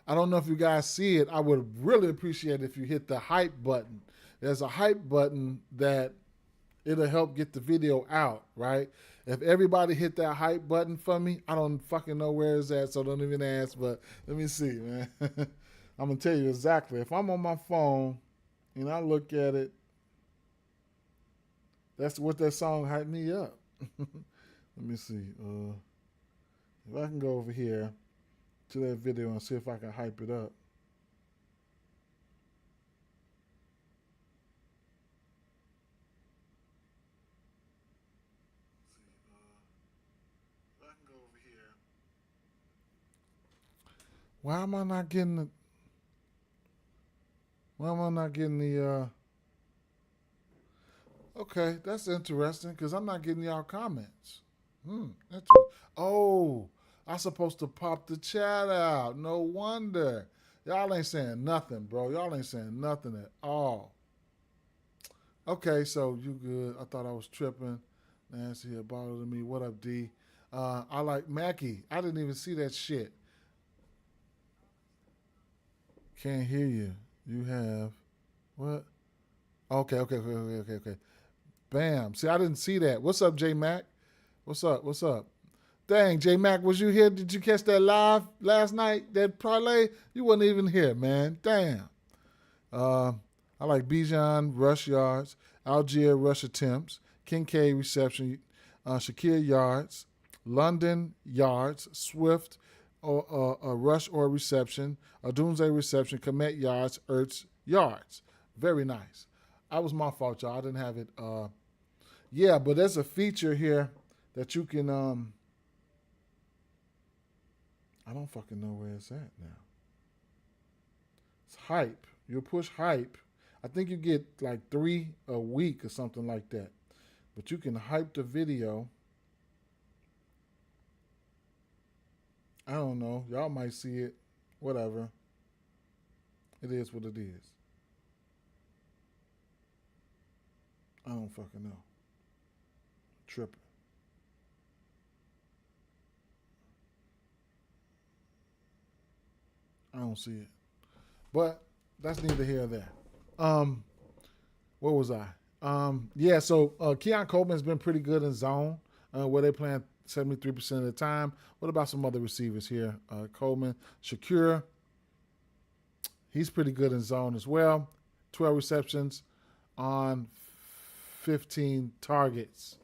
I don't know if you guys see it. I would really appreciate it if you hit the hype button. There's a hype button that it'll help get the video out, right? If everybody hit that hype button for me, I don't fucking know where it's at, so don't even ask, but let me see, man. I'm going to tell you exactly. If I'm on my phone and I look at it, that's what that song hyped me up. Let me see. If I can go over here to that video and see if I can hype it up. If I can go over here. Why am I not getting the okay, that's interesting because I'm not getting y'all comments. Oh, I'm supposed to pop the chat out. No wonder. Y'all ain't saying nothing, bro. Y'all ain't saying nothing at all. Okay, so you good. I thought I was tripping. Nancy here bothered me. What up, D? I like Mackie. I didn't even see that shit. Can't hear you. You have what? Okay. Bam. See, I didn't see that. What's up, J Mac? What's up? Dang, J Mac, was you here? Did you catch that live last night? That parlay? You wasn't even here, man. Damn. I like Bijan rush yards, Algier rush attempts, Kincaid reception, Shakir yards, London yards, Swift a rush or reception, Odunze reception, Komet yards, Ertz yards. Very nice. That was my fault, y'all. I didn't have it. Yeah, but there's a feature here that you can I don't fucking know where it's at now. It's hype. You'll push hype. I think you get like 3 a week or something like that. But you can hype the video. I don't know. Y'all might see it. Whatever. It is what it is. I don't fucking know. Tripping. I don't see it. But that's neither here nor there. Where was I? Yeah, so Keon Coleman's been pretty good in zone, where they're playing 73% of the time. What about some other receivers here? Coleman, Shakir, he's pretty good in zone as well. 12 receptions on 15 targets.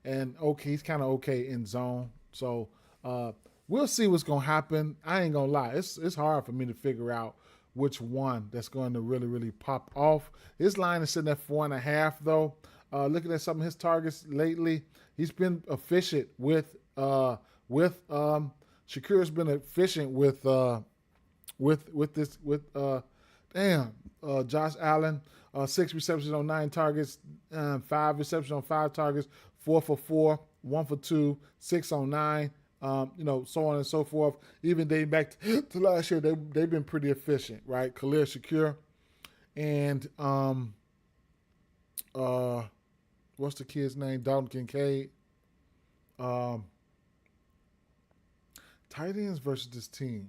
And okay, he's kind of okay in zone. So we'll see what's going to happen. I ain't going to lie. It's hard for me to figure out which one that's going to really, really pop off. His line is sitting at 4.5, though. Looking at some of his targets lately, he's been efficient with Shakir's been efficient with Josh Allen, 6 receptions on 9 targets, 5 receptions on 5 targets, 4 for 4, 1 for 2, 6 on 9. So on and so forth. Even dating back to last year, they've been pretty efficient, right? Khalil Shakir and what's the kid's name? Dalton Kincaid. Tight ends versus this team.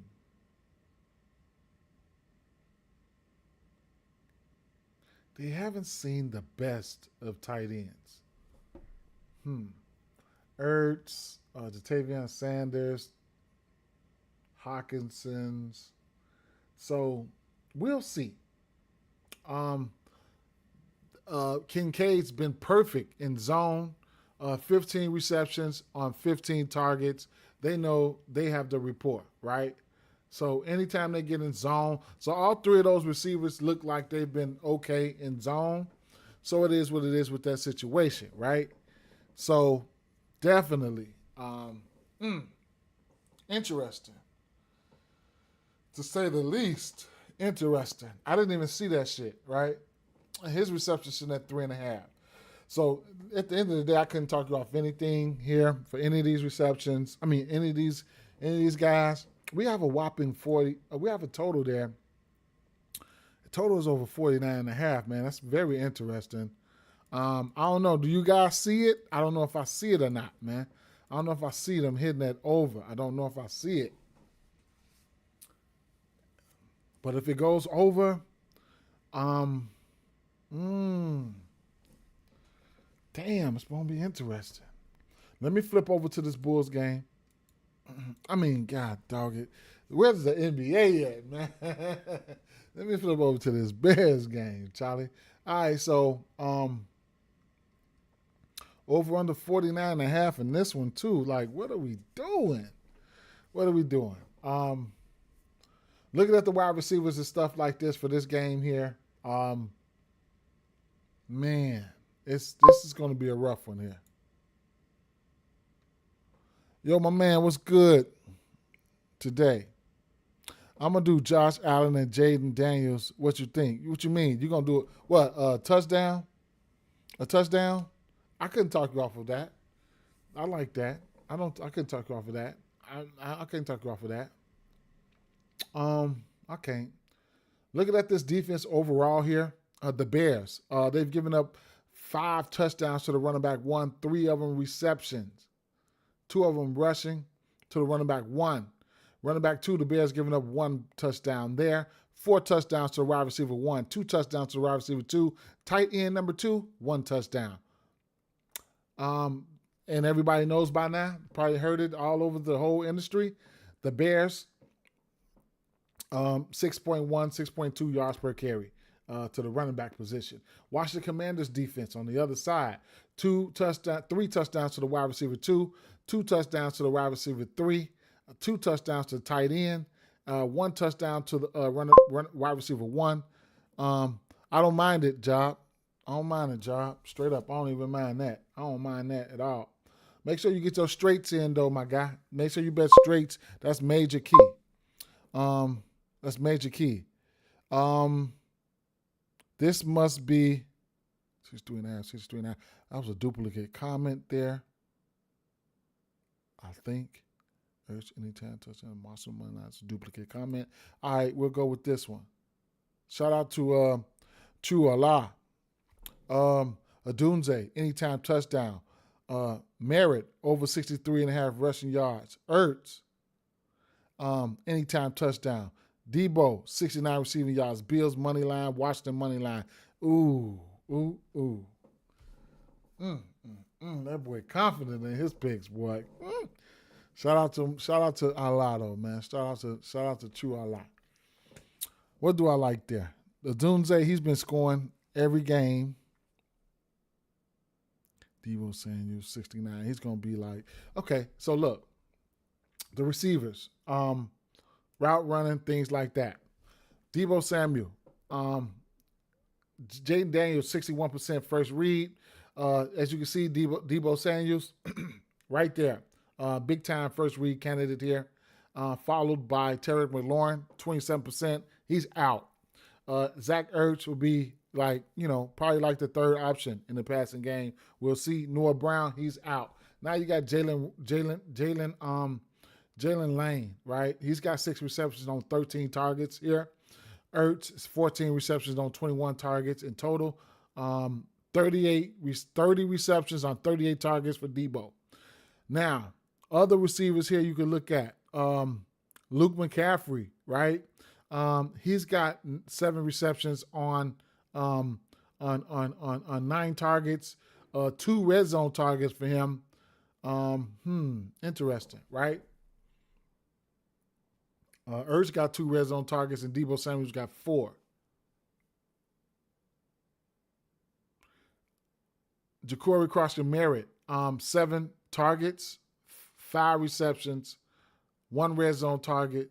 They haven't seen the best of tight ends. Ertz, Jatavion Sanders, Hawkinson's. So we'll see. Kincaid's been perfect in zone. 15 receptions on 15 targets. They know they have the report, right? So anytime they get in zone, so all three of those receivers look like they've been okay in zone. So it is what it is with that situation, right? So definitely interesting. To say the least, interesting. I didn't even see that shit, right? His reception sitting at 3.5. So at the end of the day, I couldn't talk you off anything here for any of these receptions. I mean, any of these guys. We have a whopping 40. We have a total there. The total is over 49.5, man. That's very interesting. I don't know. Do you guys see it? I don't know if I see it or not, man. I don't know if I see them hitting that over. I don't know if I see it. But if it goes over, damn, it's going to be interesting. Let me flip over to this Bulls game. I mean, God, dog it. Where's the NBA at, man? Let me flip over to this Bears game, Charlie. All right, so over under 49.5 in this one, too. Like, what are we doing? What are we doing? Looking at the wide receivers and stuff like this for this game here, man, this is going to be a rough one here. Yo, my man, what's good today? I'm going to do Josh Allen and Jaden Daniels. What you think? What you mean? You going to do it? What, a touchdown? A touchdown? I couldn't talk you off of that. I like that. I couldn't talk you off of that. I can't talk you off of that. I can't. Looking at this defense overall here, the Bears, they've given up 5 touchdowns to the running back 1, 3 of them receptions. 2 of them rushing to the running back 1. Running back 2, the Bears giving up 1 touchdown there. 4 touchdowns to the wide receiver 1. 2 touchdowns to the wide receiver 2. Tight end number 2, 1 touchdown. And everybody knows by now, probably heard it all over the whole industry, the Bears, 6.1, 6.2 yards per carry to the running back position. Washington Commanders defense on the other side, 3 touchdowns to the wide receiver 2, 2 touchdowns to the wide receiver 3, 2 touchdowns to the tight end, 1 touchdown to the wide receiver 1. I don't mind it, Job. I don't mind it, Job. Straight up, I don't even mind that. I don't mind that at all. Make sure you get your straights in, though, my guy. Make sure you bet straights. That's major key. That's major key. This must be 63.5. That was a duplicate comment there. I think. Urge anytime touchdown. Monster money line. It's a duplicate comment. All right, we'll go with this one. Shout out to True Allah. Adunze, anytime touchdown. Merritt, over 63.5 rushing yards. Ertz, anytime touchdown. Debo, 69 receiving yards. Bills money line. Washington money line. Ooh. That boy confident in his picks, boy. Shout out to Allah though, man. Shout out to True Allah. What do I like there? Adunze, he's been scoring every game. Debo saying you 69. He's going to be like, okay, so look, the receivers, route running, things like that. Debo Samuel, Jaden Daniels, 61% first read. As you can see, Debo Samuels, right there, big time first read candidate here, followed by Terry McLaurin, 27%. He's out. Zach Ertz will be probably like the third option in the passing game. We'll see. Noah Brown, he's out. Now you got Jalen Lane, right? He's got 6 receptions on 13 targets here. Ertz is 14 receptions on 21 targets in total. 30 receptions on 38 targets for Debo. Now, other receivers here you can look at. Luke McCaffrey, right? He's got 7 receptions on 9 targets, 2 red zone targets for him. Interesting, right? Ertz got 2 red zone targets, and Deebo Samuel's got 4. Ja'Cory Cross-Merritt, 7 targets, 5 receptions, 1 red zone target.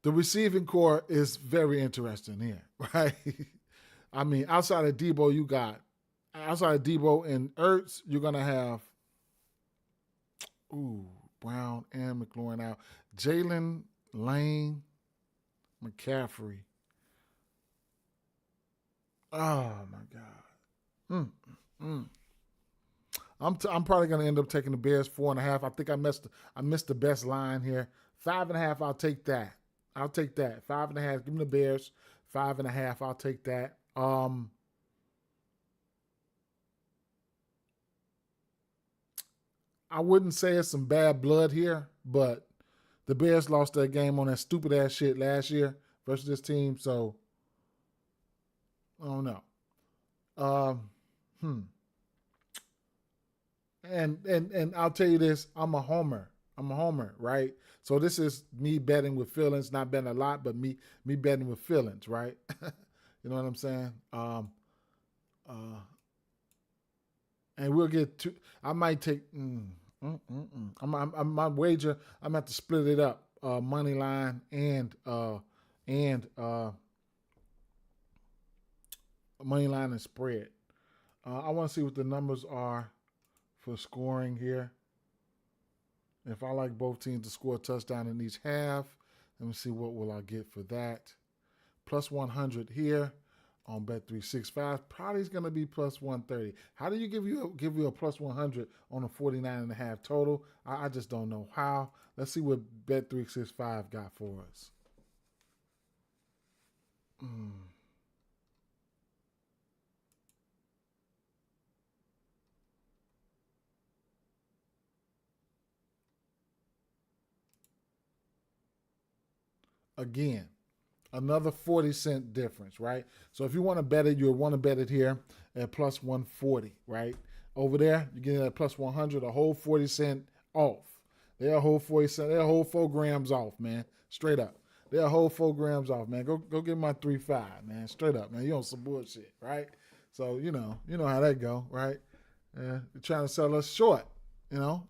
The receiving core is very interesting here, right? I mean, outside of Deebo and Ertz, you're gonna have Brown and McLaurin out. Jalen, Lane, McCaffrey. Oh my God. I'm probably gonna end up taking the Bears 4.5. I think I missed the best line here. 5.5. I'll take that. 5.5. Give me the Bears. 5.5. I'll take that. I wouldn't say it's some bad blood here, but the Bears lost that game on that stupid ass shit last year versus this team, so I don't know. And I'll tell you this, I'm a homer, right? So this is me betting with feelings, not betting a lot, but me betting with feelings, right? You know what I'm saying? And we'll get to. I might take. My wager. I'm gonna have to split it up. Money line and money line and spread. I want to see what the numbers are for scoring here. If I like both teams to score a touchdown in each half, let me see what will I get for that. Plus 100 here on Bet365. Probably is going to be plus 130. How do you give you a plus 100 on a 49.5 total? I just don't know how. Let's see what Bet365 got for us. Again, another 40-cent difference, right? So if you want to bet it, you'll want to bet it here at plus 140, right? Over there, you're getting at plus 100, a whole 40 cent off. They're a whole 40 cent, they're a whole 4 grams off, man. Straight up. They're a whole 4 grams off, man. Go get my 3.5, man. Straight up, man. You on some bullshit, right? So, you know how that go, right? They're trying to sell us short,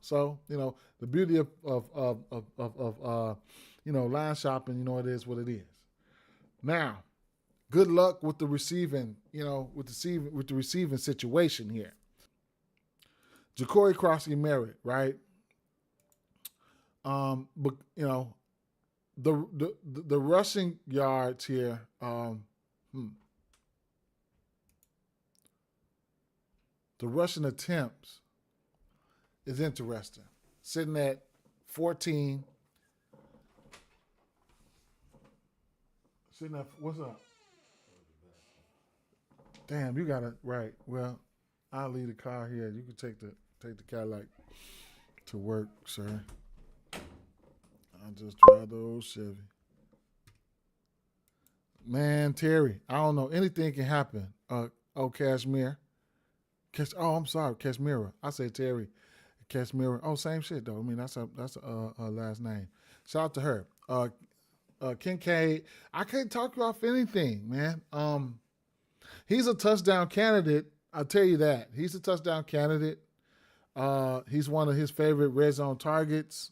So, the beauty of line shopping, it is what it is. Now, good luck with the receiving, with the receiving situation here. Ja'Cory Cross-Merritt, right? But the rushing yards here, the rushing attempts is interesting. Sitting at 14. What's up? Damn, you got it right. Well, I'll leave the car here. You can take the Cadillac to work, sir. I'll just drive the old Chevy. Man, Terry, I don't know. Anything can happen. Cashmere. I'm sorry, Cashmere. I say Terry. Cashmere. Oh, same shit though. I mean, that's her last name. Shout out to her. Kincaid, I can't talk you off anything, man. He's a touchdown candidate. I'll tell you that. He's a touchdown candidate. He's one of his favorite red zone targets.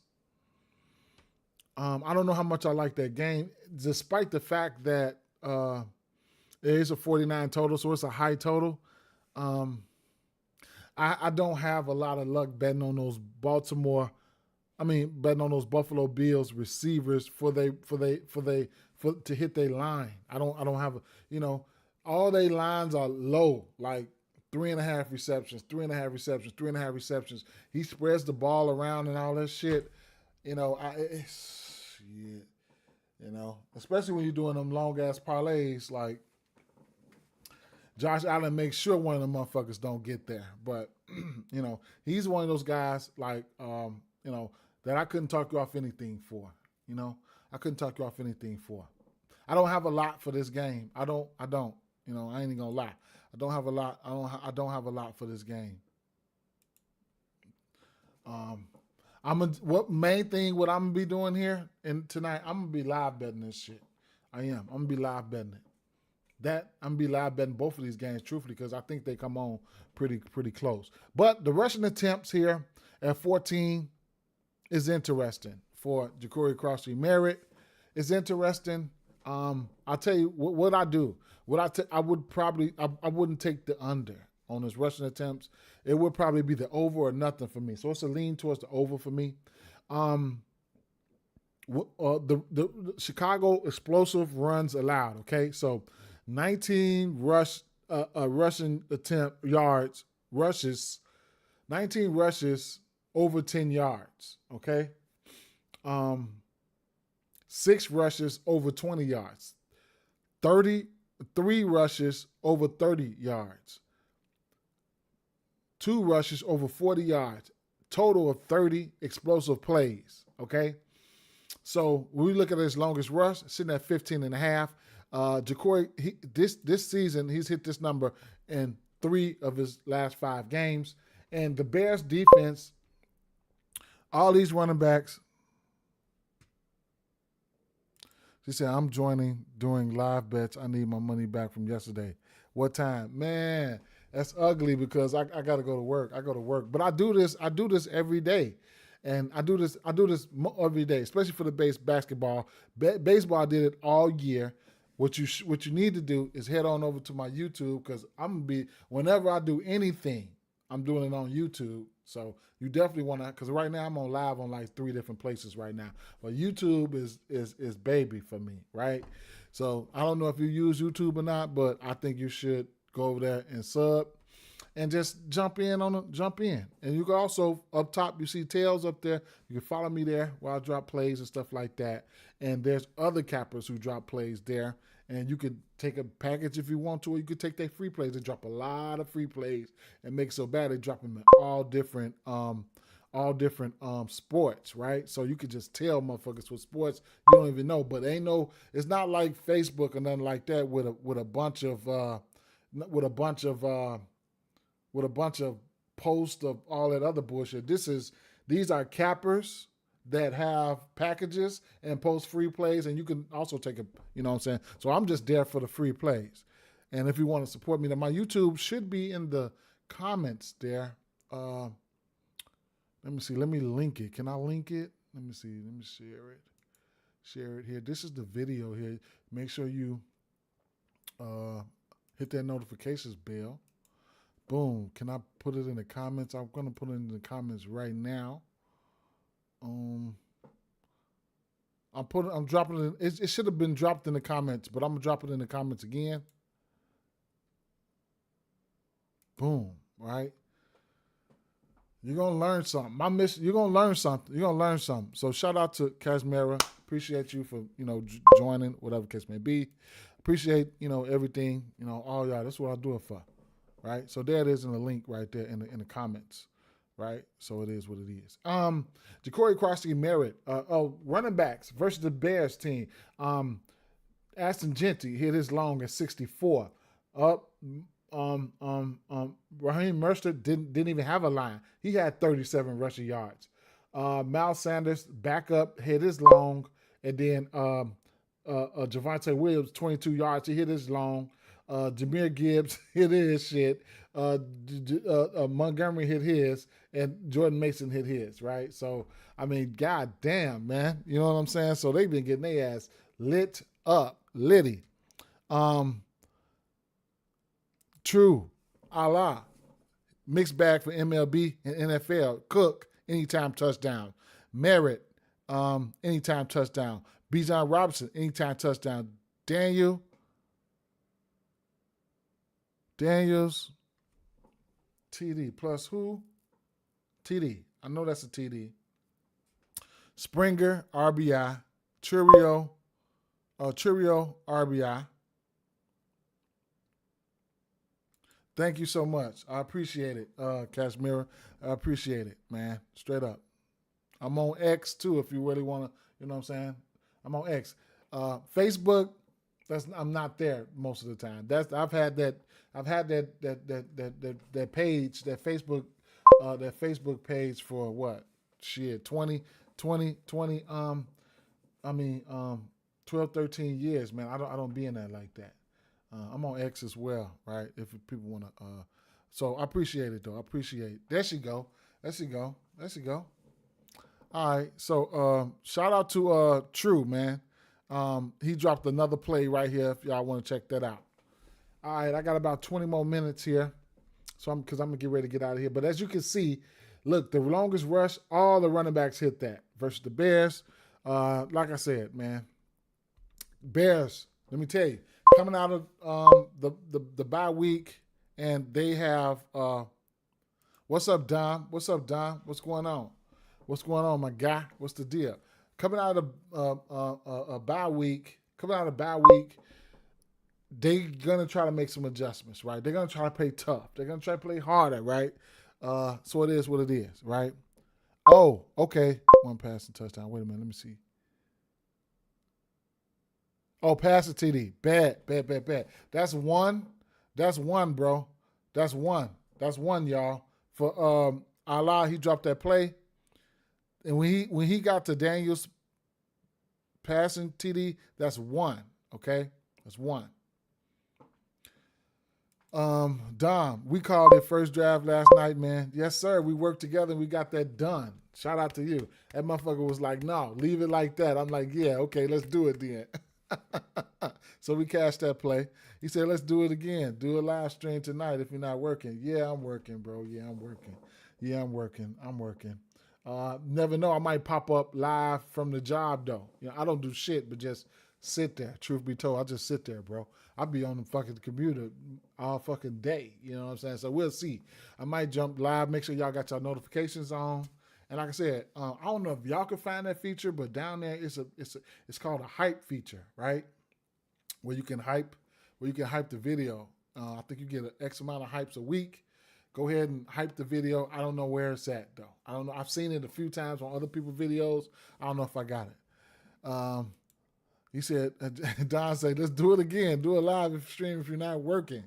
I don't know how much I like that game, despite the fact that it is a 49 total, so it's a high total. I don't have a lot of luck betting on those Buffalo Bills receivers to hit their line. I don't have all their lines are low, like 3.5 receptions, 3.5 receptions, 3.5 receptions. He spreads the ball around and all that shit. Especially when you're doing them long ass parlays, like Josh Allen makes sure one of the motherfuckers don't get there. But, you know, he's one of those guys like, you know, that I couldn't talk you off anything for. You know, I couldn't talk you off anything for. I don't have a lot for this game. I don't. You know, I ain't even gonna lie. I don't have a lot. I don't have a lot for this game. What I'm gonna be doing here and tonight, I'm gonna be live betting this shit. I am. I'm gonna be live betting it. I'm gonna be live betting both of these games, truthfully, because I think they come on pretty close. But the rushing attempts here at 14 is interesting for Ja'Cory Crosby-Merritt. It's interesting. I'll tell you what I do. I wouldn't take the under on his rushing attempts. It would probably be the over or nothing for me. So it's a lean towards the over for me. The Chicago explosive runs allowed. Okay, so 19 rushing attempt yards rushes, 19 rushes over 10 yards. Okay, 6 rushes over 20 yards, 33 rushes over 30 yards, 2 rushes over 40 yards, total of 30 explosive plays, okay? So when we look at his longest rush, sitting at 15.5. Ja'Cory, this season, he's hit this number in 3 of his last 5 games. And the Bears defense, all these running backs, she said, I'm doing live bets. I need my money back from yesterday. What time? Man, that's ugly because I got to go to work. I go to work. But I do this every day. And I do this every day, especially for the basketball. Baseball, I did it all year. What you need to do is head on over to my YouTube because whenever I do anything, I'm doing it on YouTube. So you definitely want to, because right now I'm on live on like 3 different places right now. But YouTube is baby for me, right? So I don't know if you use YouTube or not, but I think you should go over there and sub and just jump in. And you can also, up top, you see tails up there. You can follow me there while I drop plays and stuff like that. And there's other cappers who drop plays there. And you could take a package if you want to, or you could take their free plays. They drop a lot of free plays and make it so bad they drop them in all different sports, right? So you could just tell motherfuckers with sports you don't even know. But it's not like Facebook or nothing like that with a bunch of posts of all that other bullshit. These are cappers that have packages and post free plays, and you can also take you know what I'm saying? So I'm just there for the free plays. And if you want to support me, then my YouTube should be in the comments there. Let me see. Let me link it. Can I link it? Let me see. Let me share it. Share it here. This is the video here. Make sure you hit that notifications bell. Boom. Can I put it in the comments? I'm going to put it in the comments right now. I'm dropping it. It should have been dropped in the comments, but I'm going to drop it in the comments again. Boom. Right? You're going to learn something. You're going to learn something. So shout out to Casmera. Appreciate you for, joining, whatever case may be. Appreciate, everything, all y'all. That's what I do it for. Right? So there it is in the link right there in the comments. Right? So it is what it is. Ja'Cory Crosby-Merritt, running backs versus the Bears team. Aston Genty hit his long at 64. Raheem Mostert didn't even have a line. He had 37 rushing yards. Miles Sanders back up, hit his long, and then Javonte Williams 22 yards. He hit his long. Jahmyr Gibbs hit his shit. Montgomery hit his, and Jordan Mason hit his, right? So, I mean, god damn, man. You know what I'm saying? So they've been getting their ass lit up. Litty. True. Allah. Mixed bag for MLB and NFL. Cook, anytime touchdown. Merritt, anytime touchdown. Bijan Robinson, anytime touchdown. Daniels, TD plus who? TD. I know that's a TD. Springer, RBI. Churio, RBI. Thank you so much. I appreciate it, Kashmira. I appreciate it, man. Straight up. I'm on X too if you really want to, you know what I'm saying? I'm on X. Facebook, I'm not there most of the time. I've had that page, that Facebook page for what? Shit, 20, 12, 13 years, man. I don't be in that like that. I'm on X as well, right? If people want to. So I appreciate it, though. I appreciate it. There she go. All right. So shout out to True, man. He dropped another play right here if y'all want to check that out. All right. I got about 20 more minutes here. So because I'm going to get ready to get out of here. But as you can see, look, the longest rush, all the running backs hit that versus the Bears. Like I said, man, Bears, let me tell you, coming out of the bye week, and they have what's up, Dom? What's going on? What's going on, my guy? What's the deal? Coming out of a bye week, they're gonna try to make some adjustments, right? They're gonna try to play tough. They're gonna try to play harder, right? So it is what it is, right? Oh, okay. One passing touchdown. Wait a minute, let me see. Oh, pass the TD. Bad. That's one, bro. That's one, y'all. For Allah, he dropped that play. And when he got to Daniel's passing TD, that's one. Okay? That's one. Dom, we called it first draft last night, man. Yes, sir. We worked together and we got that done. Shout out to you. That motherfucker was like, no, leave it like that. I'm like, yeah, okay, let's do it then. So we cashed that play. He said, let's do it again. Do a live stream tonight if you're not working. Yeah, I'm working, bro. I'm working. Never know. I might pop up live from the job, though. You know, I don't do shit, but just sit there. Truth be told, I just sit there, bro. I'll be on the fucking computer all fucking day. You know what I'm saying? So we'll see. I might jump live. Make sure y'all got your notifications on. And like I said, I don't know if y'all can find that feature, but down there it's called a hype feature, right? Where you can hype the video. I think you get an X amount of hypes a week. Go ahead and hype the video. I don't know where it's at though. I don't know. I've seen it a few times on other people's videos. I don't know if I got it. He said, Don said, let's do it again. Do a live stream if you're not working.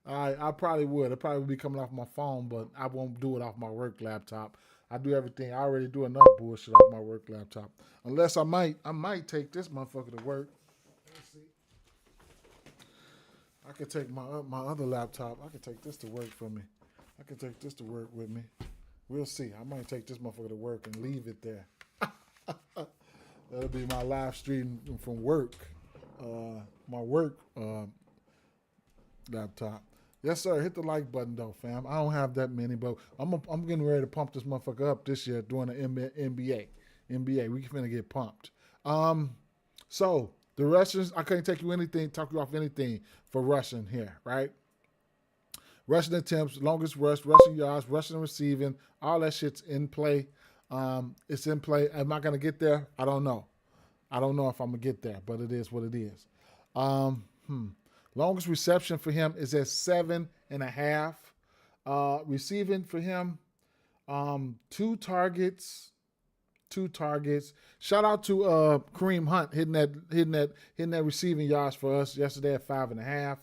I probably would. It probably would be coming off my phone, but I won't do it off my work laptop. I do everything. I already do enough bullshit off my work laptop. Unless I might take this motherfucker to work. Let's see. I could take my other laptop. I could take this to work for me. I could take this to work with me. We'll see. I might take this motherfucker to work and leave it there. That'll be my live stream from work. My work laptop. Yes, sir. Hit the like button, though, fam. I don't have that many, but I'm getting ready to pump this motherfucker up this year during the NBA. We finna get pumped. So the Russians, I couldn't talk you off anything for rushing here, right? Rushing attempts, longest rush, rushing yards, rushing and receiving, all that shit's in play. It's in play. Am I gonna get there? I don't know. I don't know if I'm gonna get there, but it is what it is. Longest reception for him is at 7.5. Receiving for him, 2 targets. Shout out to Kareem Hunt hitting that receiving yards for us yesterday at 5.5.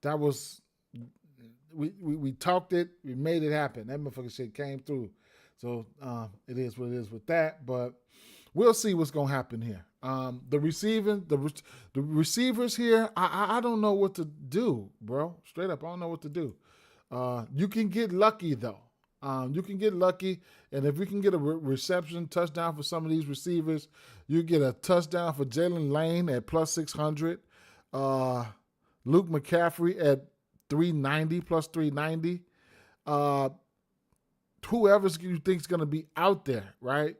That was we talked it, we made it happen. That motherfucking shit came through. So it is what it is with that, but we'll see what's gonna happen here. The receivers here, I don't know what to do, bro. Straight up, I don't know what to do. You can get lucky though. You can get lucky, and if we can get a reception touchdown for some of these receivers, you get a touchdown for Jalen Lane at plus 600. Luke McCaffrey at 390 plus 390. Whoever you think is going to be out there, right?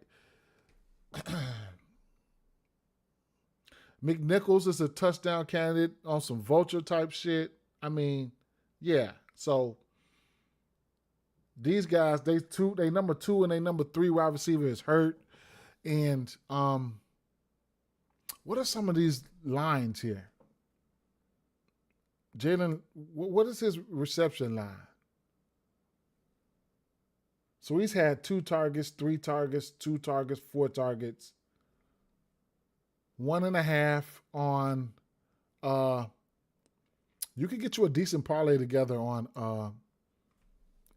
McNichols is a touchdown candidate on some vulture type shit. I mean, yeah. So these guys, they number 2 and they number 3 wide receiver is hurt. And what are some of these lines here? Jalen, what is his reception line? So he's had 2 targets, 3 targets, 2 targets, 4 targets. 1.5 on you could get you a decent parlay together on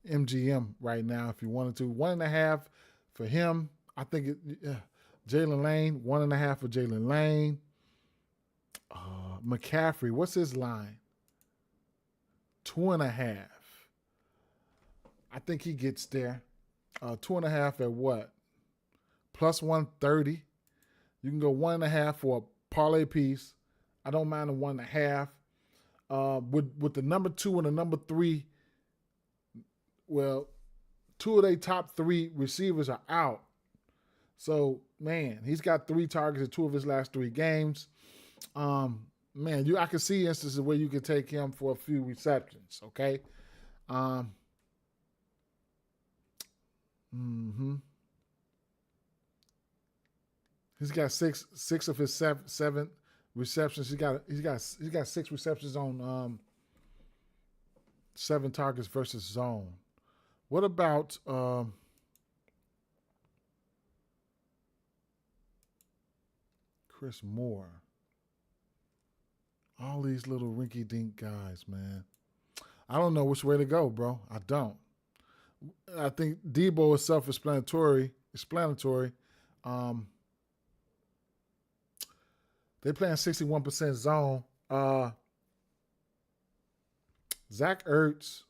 MGM right now if you wanted to. 1.5 for him. I think Jalen Lane, 1.5 for Jalen Lane. McCaffrey, what's his line? 2.5. I think he gets there. 2.5 at what? Plus 130. You can go 1.5 for a parlay piece. I don't mind a 1.5. With the number 2 and the number 3, well, 2 of their top 3 receivers are out. So, man, he's got 3 targets in 2 of his last 3 games. Man, I can see instances where you could take him for a few receptions, okay? He's got six of his seven receptions. He's got 6 receptions on 7 targets versus zone. What about Chris Moore? All these little rinky-dink guys, man. I don't know which way to go, bro. I don't. I think Debo is self-explanatory. They playing 61% zone. Zach Ertz.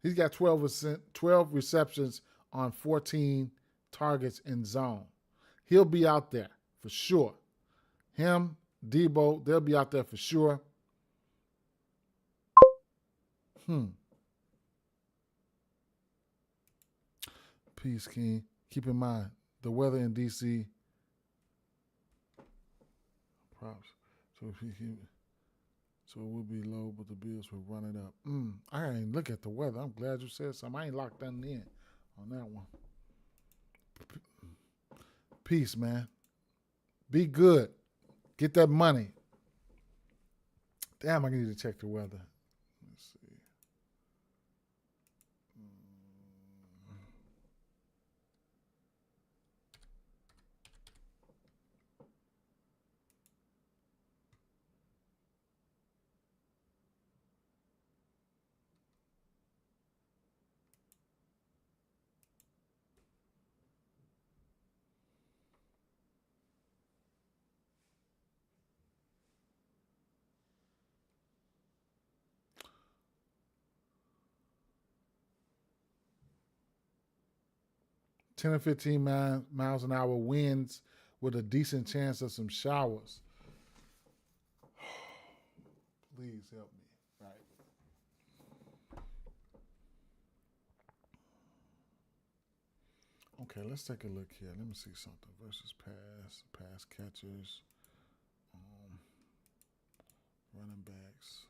He's got 12 receptions on 14 targets in zone. He'll be out there for sure. Him, Debo, they'll be out there for sure. Peace, King. Keep in mind, the weather in D.C. Props. So it will be low, but the Bills will run it up. I ain't look at the weather. I'm glad you said something. I ain't locked in on that one. Peace, man. Be good. Get that money. Damn, I need to check the weather. Let's see. 10 or 15 miles an hour winds with a decent chance of some showers. Please help me. Right. Okay, let's take a look here. Let me see something. Versus pass catchers, running backs.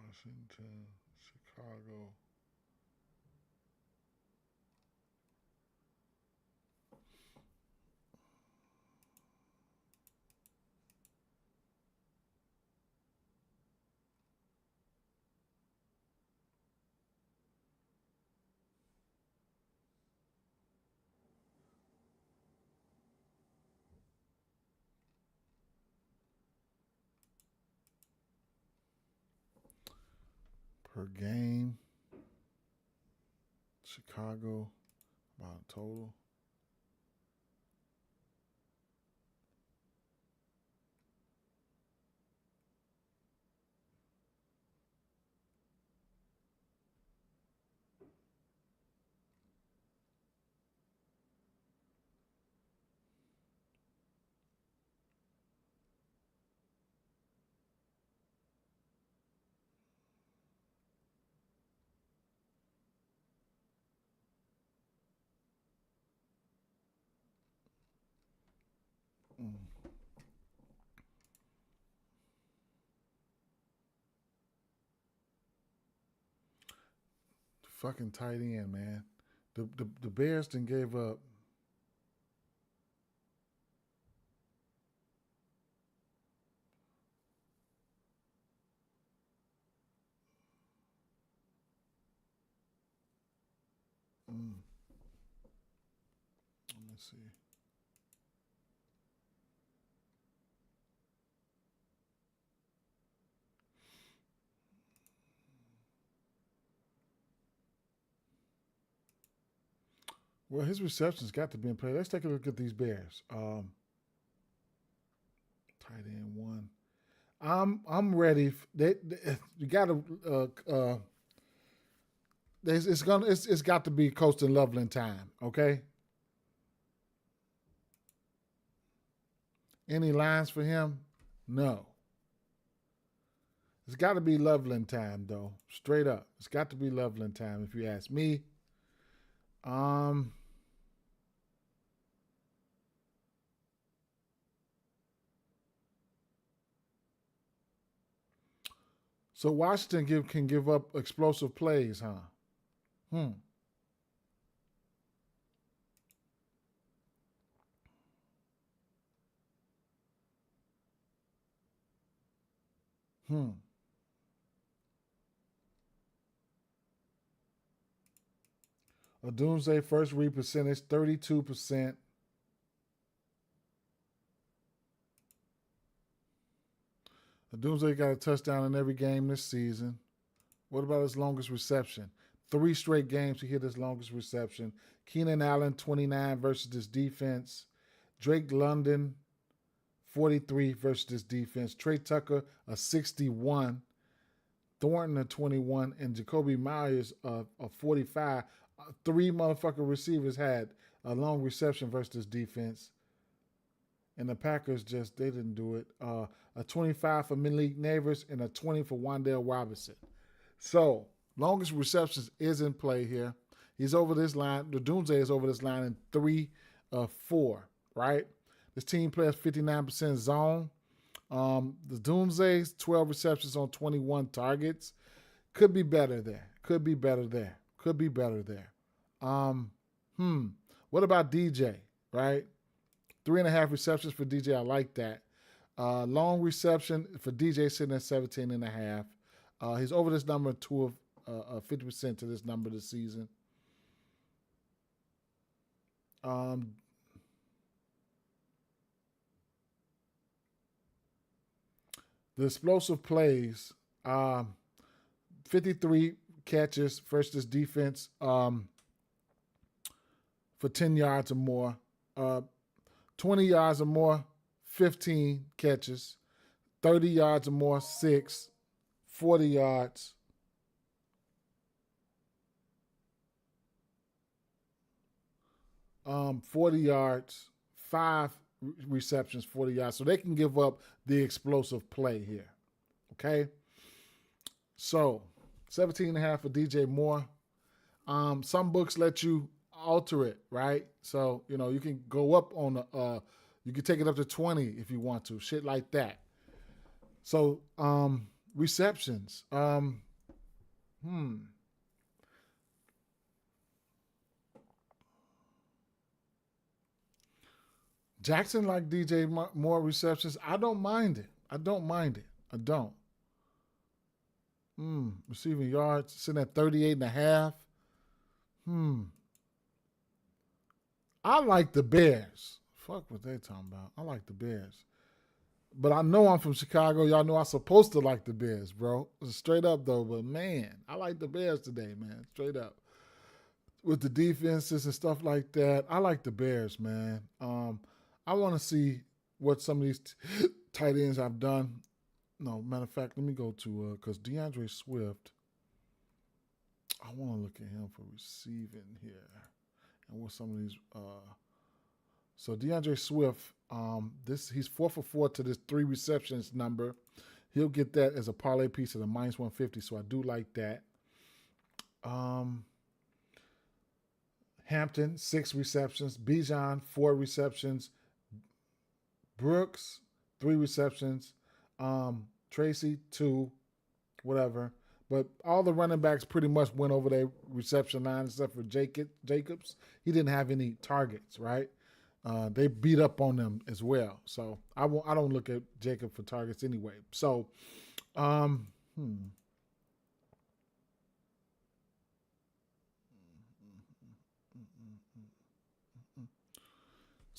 Washington, Chicago. Per game, Chicago, about a total. fucking tight end, man. The Bears done gave up. Let me see. Well, his receptions got to be in play. Let's take a look at these Bears. Tight end one. I'm ready. You got to. It's got to be Coast and Loveland time. Okay. Any lines for him? No. It's got to be Loveland time though. Straight up, it's got to be Loveland time if you ask me. So Washington can give up explosive plays, huh? A Doomsday first read percentage, 32%. A Doomsday got a touchdown in every game this season. What about his longest reception? 3 straight games he hit his longest reception. Keenan Allen, 29 versus this defense. Drake London, 43 versus this defense. Trey Tucker, a 61. Thornton, a 21. And Jacoby Myers, a 45. 3 motherfucking receivers had a long reception versus this defense. And the Packers they didn't do it. A 25 for Malik Neighbors and a 20 for Wan'Dale Robinson. So, longest receptions is in play here. He's over this line. The Doomsday is over this line in 3 of 4, right? This team plays 59% zone. The Doomsday's 12 receptions on 21 targets. Could be better there. What about DJ, right? 3.5 receptions for DJ. I like that. Long reception for DJ sitting at 17.5. He's over this number 50% to this number this season. The explosive plays, 53 catches versus this defense for 10 yards or more. 20 yards or more, 15 catches. 30 yards or more, 6. 40 yards. 40 yards, 5 receptions, 40 yards. So they can give up the explosive play here. Okay? So, 17.5 for DJ Moore. Some books let you alter it, right? So, you can go up on you can take it up to 20 if you want to. Shit like that. So, receptions. Jackson like DJ Moore receptions. I don't mind it. I don't. Receiving yards sitting at 38.5. I like the Bears. Fuck what they talking about. I like the Bears. But I know I'm from Chicago. Y'all know I'm supposed to like the Bears, bro. Straight up, though. But, man, I like the Bears today, man. Straight up. With the defenses and stuff like that, I like the Bears, man. I want to see what some of these tight ends I've done. No, matter of fact, let me go to, because DeAndre Swift, I want to look at him for receiving here. And what some of these, so DeAndre Swift, he's 4 for 4 to this 3 receptions number. He'll get that as a parlay piece at a -150, so I do like that. Hampton, 6 receptions. Bijan, 4 receptions. Brooks, 3 receptions. Tracy, 2, whatever. But all the running backs pretty much went over their reception line except for Jacobs. He didn't have any targets, right? They beat up on them as well. So I don't look at Jacob for targets anyway. So,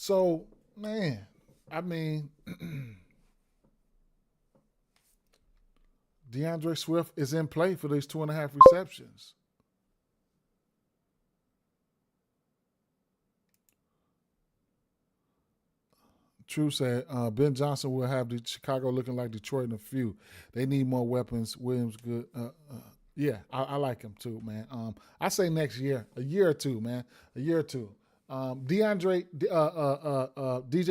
So, man, I mean, DeAndre Swift is in play for these 2.5 receptions. True said, Ben Johnson will have the Chicago looking like Detroit in a few. They need more weapons. Williams good. Yeah, I like him too, man. I say next year, a year or two, man, a year or two. DJ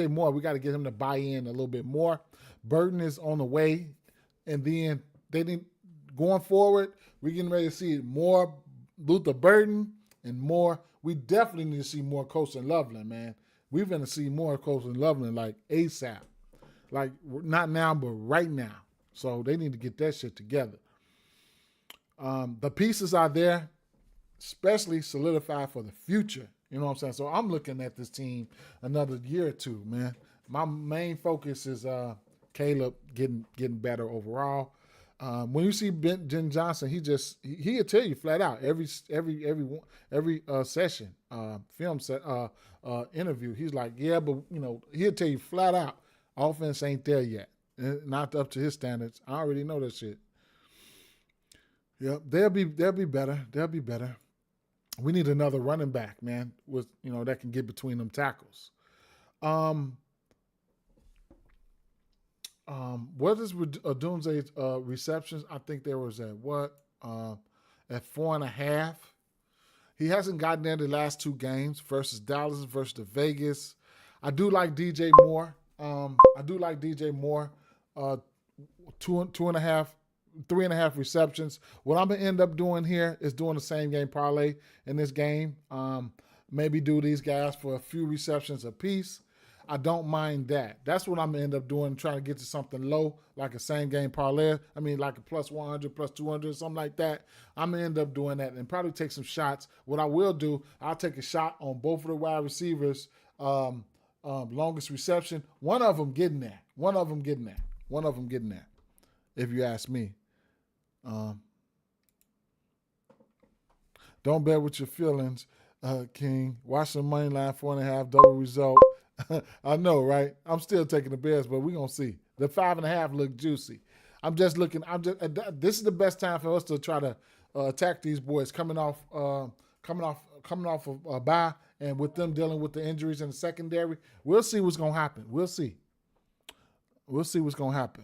Moore, we got to get him to buy in a little bit more. Burton is on the way, and then going forward, we're getting ready to see more Luther Burton and more. We definitely need to see more Colston Loveland, man. We're going to see more Colston Loveland like ASAP. Like, not now, but right now. So they need to get that shit together. The pieces are there, especially solidified for the future. You know what I'm saying? So I'm looking at this team another year or two, man. My main focus is Caleb getting better overall. When you see Ben Johnson, he'll tell you flat out every session, film set, interview. He's like, yeah, but he'll tell you flat out, offense ain't there yet, not up to his standards. I already know that shit. Yep, they'll be better. They'll be better. We need another running back, man, with that can get between them tackles. What is Odunze's receptions? I think there was at 4.5. He hasn't gotten there the last two games versus Dallas versus the Vegas. I do like DJ Moore. 3.5 receptions. What I'm gonna end up doing here is doing the same game parlay in this game. Maybe do these guys for a few receptions apiece. I don't mind that. That's what I'm gonna end up doing, trying to get to something low, like a same game parlay. I mean, like a plus 100, plus 200, something like that. I'm gonna end up doing that and probably take some shots. What I will do, I'll take a shot on both of the wide receivers. Longest reception. One of them getting there. If you ask me. Don't bet with your feelings, King. Watch the money line, 4.5, double result. I know, right? I'm still taking the Bears, but we're going to see. The 5.5 look juicy. This is the best time for us to try to attack these boys coming off of a bye, and with them dealing with the injuries in the secondary. We'll see what's going to happen. We'll see what's going to happen.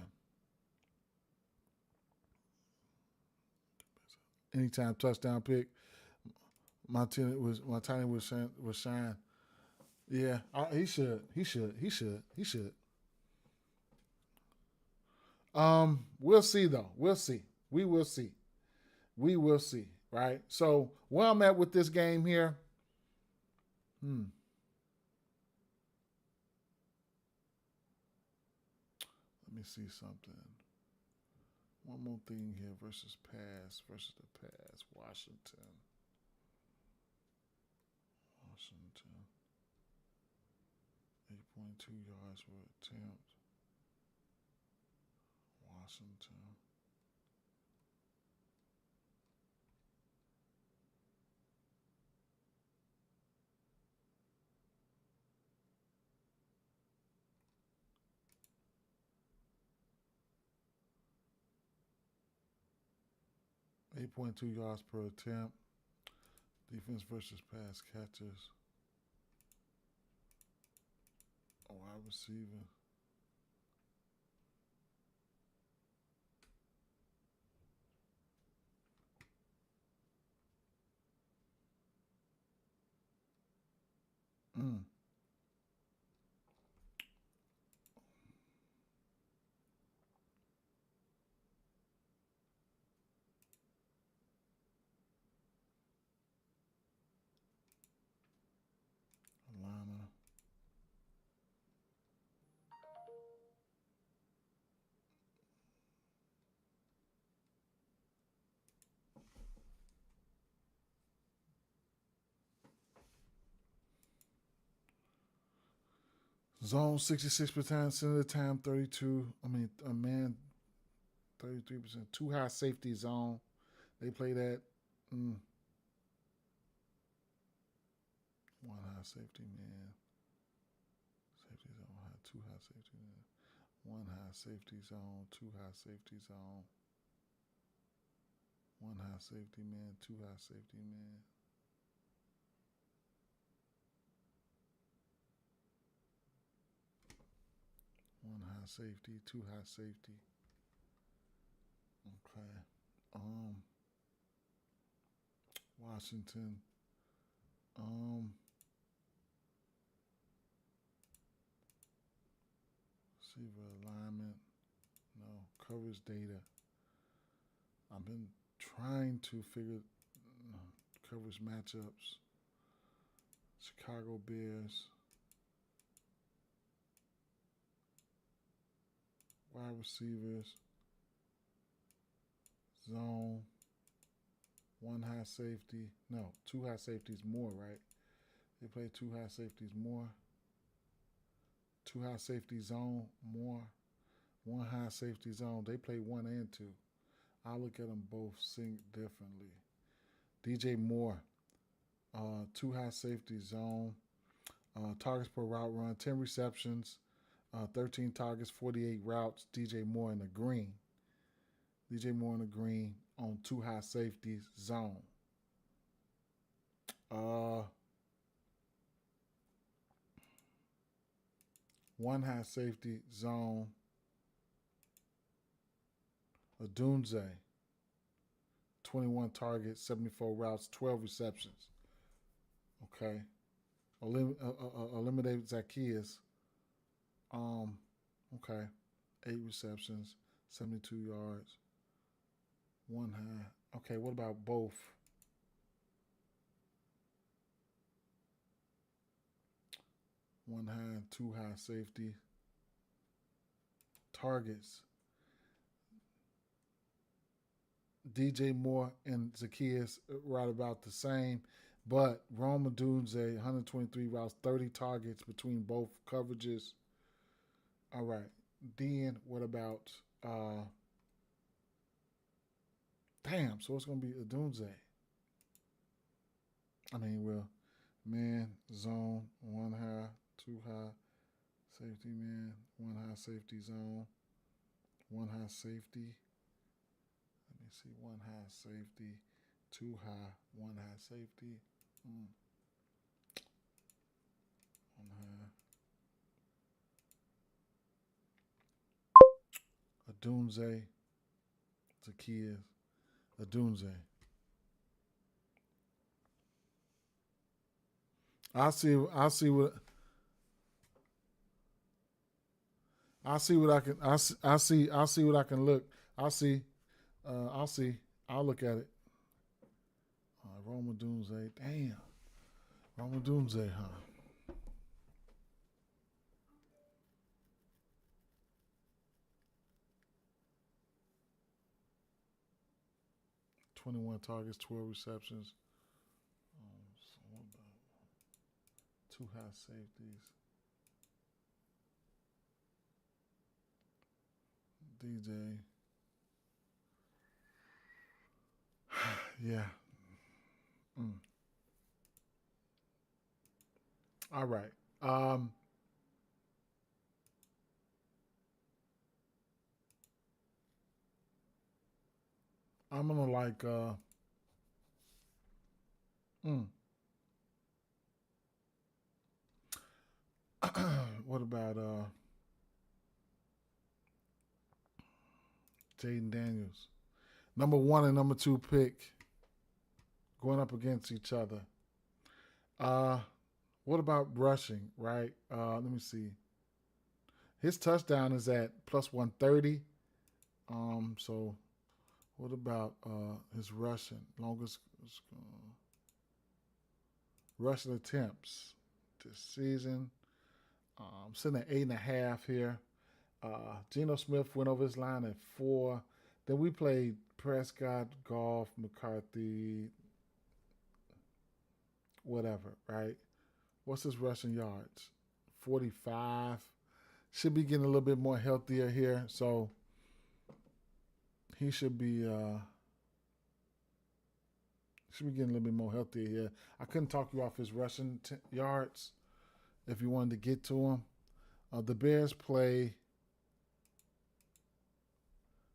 Anytime touchdown pick, Montana was shine. Yeah, he should. We'll see though. We'll see. We will see. Right. So where I'm at with this game here. Let me see something. One more thing here versus the pass. Washington. 8.2 yards per attempt. Washington. .2 yards per attempt. Defense versus pass catchers. Wide receiver. Atlanta. Zone 66% of the time, 32. I mean, a man, 33%. Too high safety zone. They play that. One high safety man. Safety zone high. Too high safety man. One high safety zone. Two high safety zone. One high safety man. Two high safety man. One high safety, two high safety. Okay. Washington. Receiver alignment. No. Coverage data. I've been trying to figure coverage matchups. Chicago Bears. Wide receivers. Zone. One high safety. No, two high safeties more, right? They play two high safeties more. Two high safety zone more. One high safety zone. They play one and two. I look at them both sync differently. DJ Moore. Two high safety zone. Targets per route run. 10 receptions. 13 targets, 48 routes. DJ Moore in the green. DJ Moore in the green on two high safeties zone. One high safety zone. Adunze. 21 targets, 74 routes, 12 receptions. Okay. Eliminated Zacchaeus. Okay. 8 receptions, 72 yards. One high. Okay, what about both? One high and two high safety. Targets. DJ Moore and Zacchaeus right about the same, but Rome Odunze, 123 routes, 30 targets between both coverages. All right. Then what about so it's going to be Odunze. Man, zone, one high, two high, safety man, one high safety zone, one high safety. Let me see, one high safety, two high, one high safety. One high. Odunze, Zacchaeus, Odunze. I see what I can look. I'll look at it. Rome Odunze. Damn. Rome Odunze, huh? $21 targets, 12 receptions. So what about two high safeties? DJ. Yeah. All right. I'm gonna like what about Jaden Daniels? Number 1 and number 2 pick going up against each other. What about rushing, right? Let me see. His touchdown is at plus 130. So what about his rushing? Longest rushing attempts this season. Sitting at 8.5 here. Geno Smith went over his line at 4. Then we played Prescott, Goff, McCarthy, whatever, right? What's his rushing yards? 45. Should be getting a little bit more healthier here, so he should be getting a little bit more healthier here. I couldn't talk you off his rushing yards if you wanted to get to him. The Bears play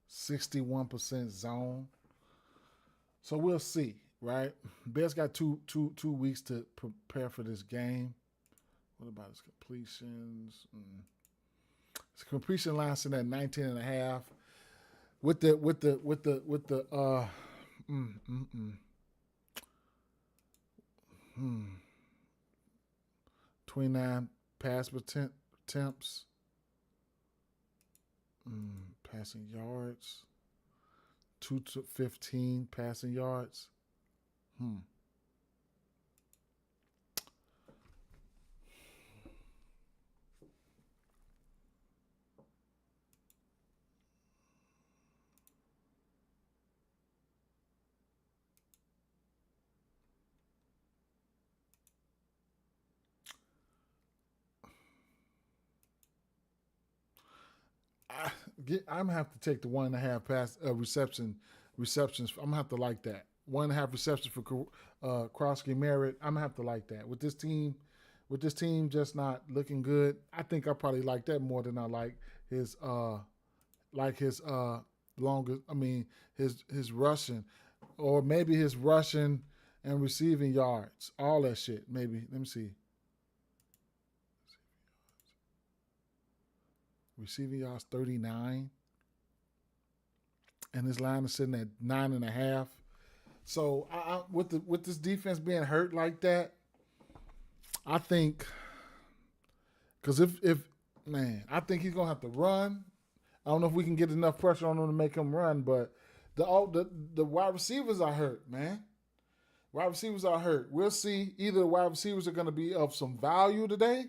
61% zone, so we'll see, right? Bears got two weeks to prepare for this game. What about his completions? His completion line sitting at 19.5. With the 29 pass attempts, passing yards, 2 to 15 passing yards. I'm gonna have to take the 1.5 pass receptions. I'm gonna have to like that 1.5 receptions for Krosky Merritt. I'm gonna have to like that with this team just not looking good. I think I probably like that more than I like his longest. I mean his rushing, or maybe his rushing and receiving yards. All that shit. Maybe. Let me see. Receiving yards 39, and his line is sitting at 9.5. So with this defense being hurt like that, I think, because I think he's gonna have to run. I don't know if we can get enough pressure on him to make him run, but the wide receivers are hurt, man. Wide receivers are hurt. We'll see. Either the wide receivers are gonna be of some value today.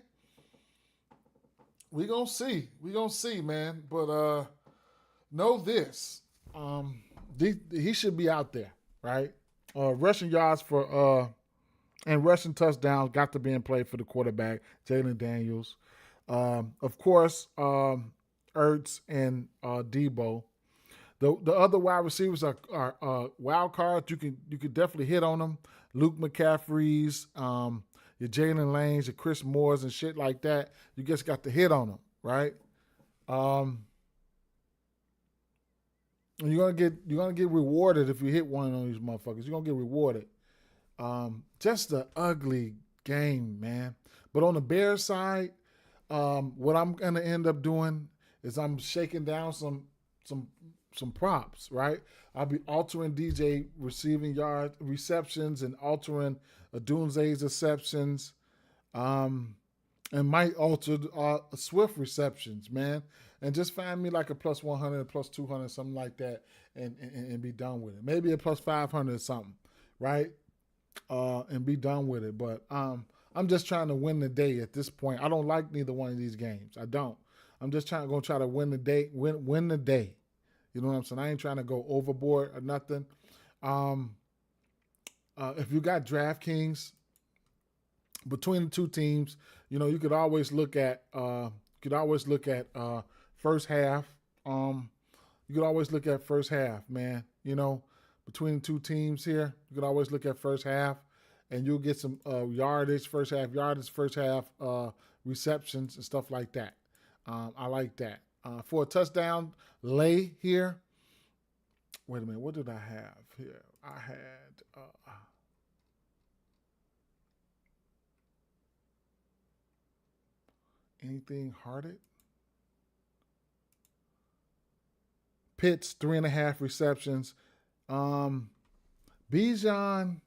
We're going to see, man. But know this. He should be out there, right? Rushing yards and rushing touchdowns got to be in play for the quarterback, Jalen Daniels. Of course, Ertz and Debo. The other wide receivers are wild cards. You could definitely hit on them. Luke McCaffrey's, your Jalen Lanes, your Chris Moores, and shit like that. You just got to hit on them, right? You're gonna get rewarded if you hit one of these motherfuckers. You're gonna get rewarded. Just an ugly game, man. But on the Bears side, what I'm gonna end up doing is I'm shaking down some props, right? I'll be altering DJ receiving yard receptions and altering Adunze's receptions, and might alter Swift receptions, man. And just find me like a plus 100, plus 200, something like that, and be done with it. Maybe a plus 500 or something, right? And be done with it. But I'm just trying to win the day at this point. I don't like neither one of these games. I don't. I'm just gonna try to win the day. Win the day. You know what I'm saying? I ain't trying to go overboard or nothing. If you got DraftKings, between the two teams, you could always look at first half. You could always look at first half, man. Between the two teams here, you could always look at first half, and you'll get some yardage, first half receptions and stuff like that. I like that. For a touchdown lay here, wait a minute, what did I have here? I had anything hearted? Pitts, 3.5 receptions. Bijan,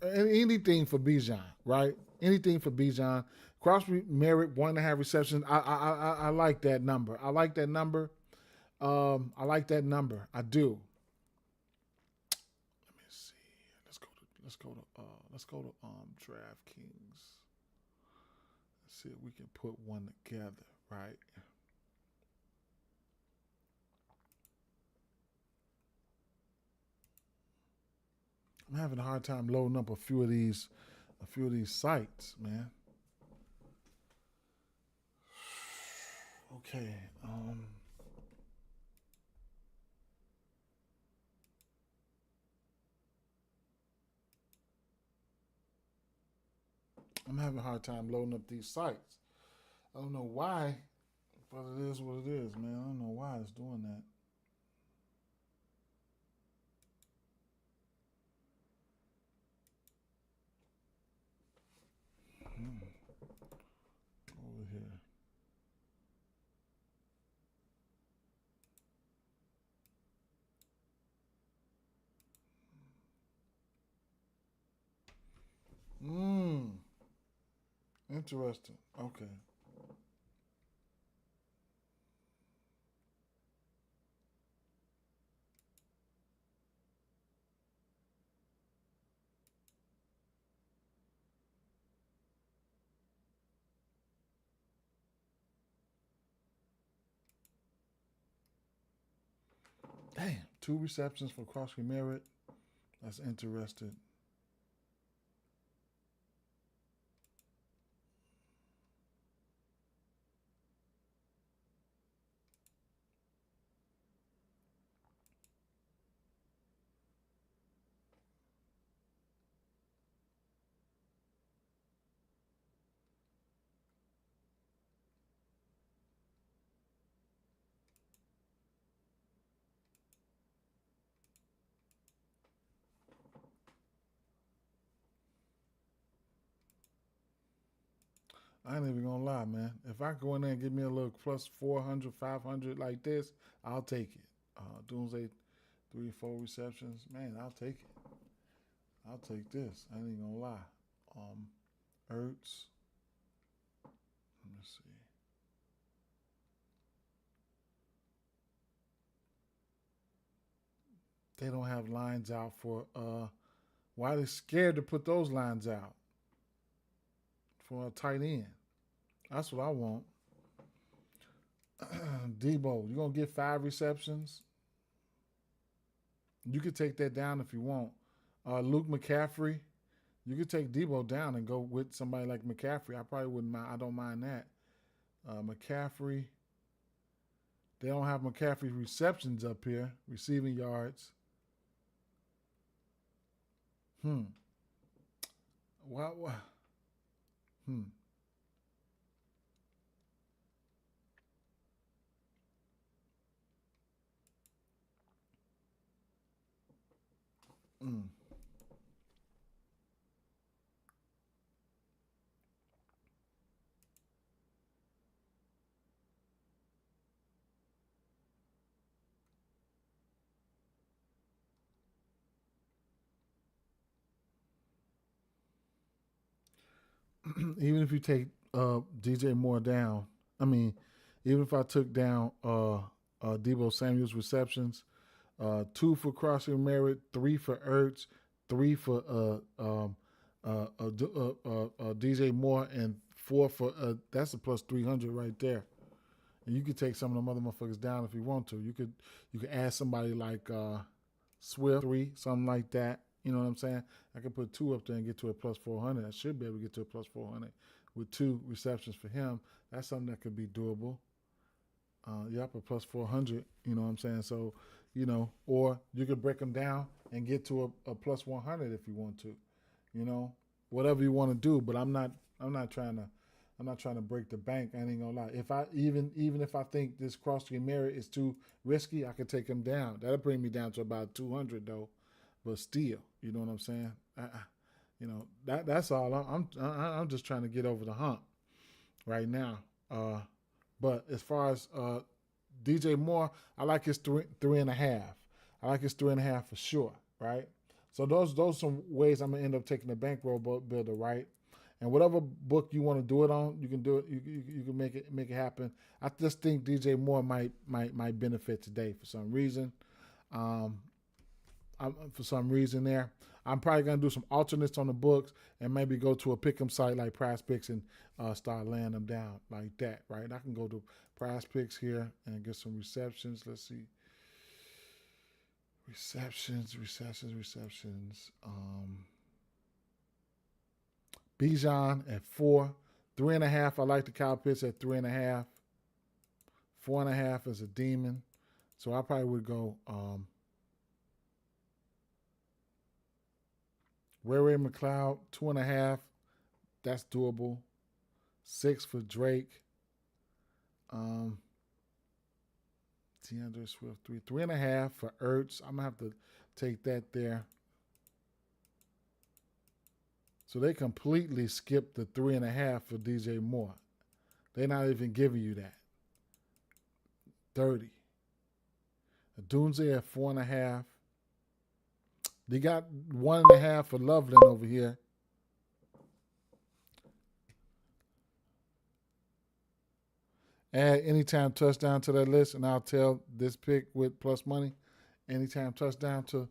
anything for Bijan, right? Anything for Bijan. Crosby Merritt, 1.5 receptions. I like that number. I like that number. I do. Let me see. Let's go to DraftKings. Let's see if we can put one together, right? I'm having a hard time loading up a few of these sites, man. Okay. I'm having a hard time loading up these sites. I don't know why, but it is what it is, man. I don't know why it's doing that. Over here. Interesting. Okay. Damn. 2 receptions for Cross Merritt. That's interesting. I ain't even gonna lie, man. If I go in there and give me a little plus 400, 500 like this, I'll take it. Doomsday, 3, 4 receptions, man, I'll take it. I'll take this. I ain't even gonna lie. Ertz. Let me see. They don't have lines out for. Why are they scared to put those lines out for a tight end? That's what I want. Debo, you're gonna get 5 receptions. You could take that down if you want. Luke McCaffrey, you could take Debo down and go with somebody like McCaffrey. I probably wouldn't mind. I don't mind that. McCaffrey. They don't have McCaffrey receptions up here. Receiving yards. What? Hmm. Even if you take DJ Moore down, I mean, even if I took down Debo Samuel's receptions, 2 for Crossing Merritt, 3 for Ertz, 3 for DJ Moore, and 4 for that's a plus 300 right there. And you could take some of them other motherfuckers down if you want to. You could add somebody like Swift 3, something like that. You know what I'm saying? I could put 2 up there and get to a plus 400. I should be able to get to a plus 400 with 2 receptions for him. That's something that could be doable. Yep, a plus 400. You know what I'm saying? So, or you could break them down and get to a plus 100 if you want to. Whatever you want to do. But I'm not trying to break the bank. I ain't gonna lie. If I even if I think this cross-game Merritt is too risky, I could take him down. That'll bring me down to about 200 though. But still, you know what I'm saying? That's all. I'm just trying to get over the hump right now. But as far as DJ Moore, I like his 3.5. I like his 3.5 for sure, right? So those are some ways I'm gonna end up taking the bankroll builder, right? And whatever book you want to do it on, you can do it. You can make it happen. I just think DJ Moore might benefit today for some reason. There. I'm probably going to do some alternates on the books and maybe go to a pick'em site like Prize Picks and start laying them down like that, right? I can go to Prize Picks here and get some receptions. Let's see. Receptions. Bijan at 4. 3.5. I like the Kyle Pitts at 3.5. 4.5 is a demon. So I probably would go Ray McLeod, 2.5. That's doable. 6 for Drake. DeAndre Swift, 3.5 for Ertz. I'm gonna have to take that there. So they completely skipped the 3.5 for DJ Moore. They're not even giving you that. 30. Dunze at 4.5. They got 1.5 for Loveland over here. Add anytime touchdown to that list, and I'll tell this pick with plus money. Anytime touchdown to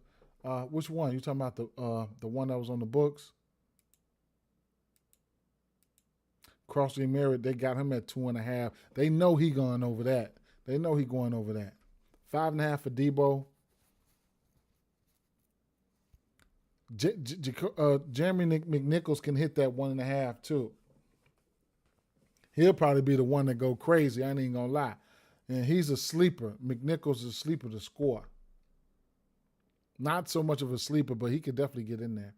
which one? You talking about the one that was on the books? Crossley Merritt, they got him at 2.5. They know he going over that. 5.5 for Debo. Jeremy McNichols can hit that 1.5 too. He'll probably be the one that go crazy. I ain't even gonna lie. And he's a sleeper. McNichols is a sleeper to score. Not so much of a sleeper, but he could definitely get in there.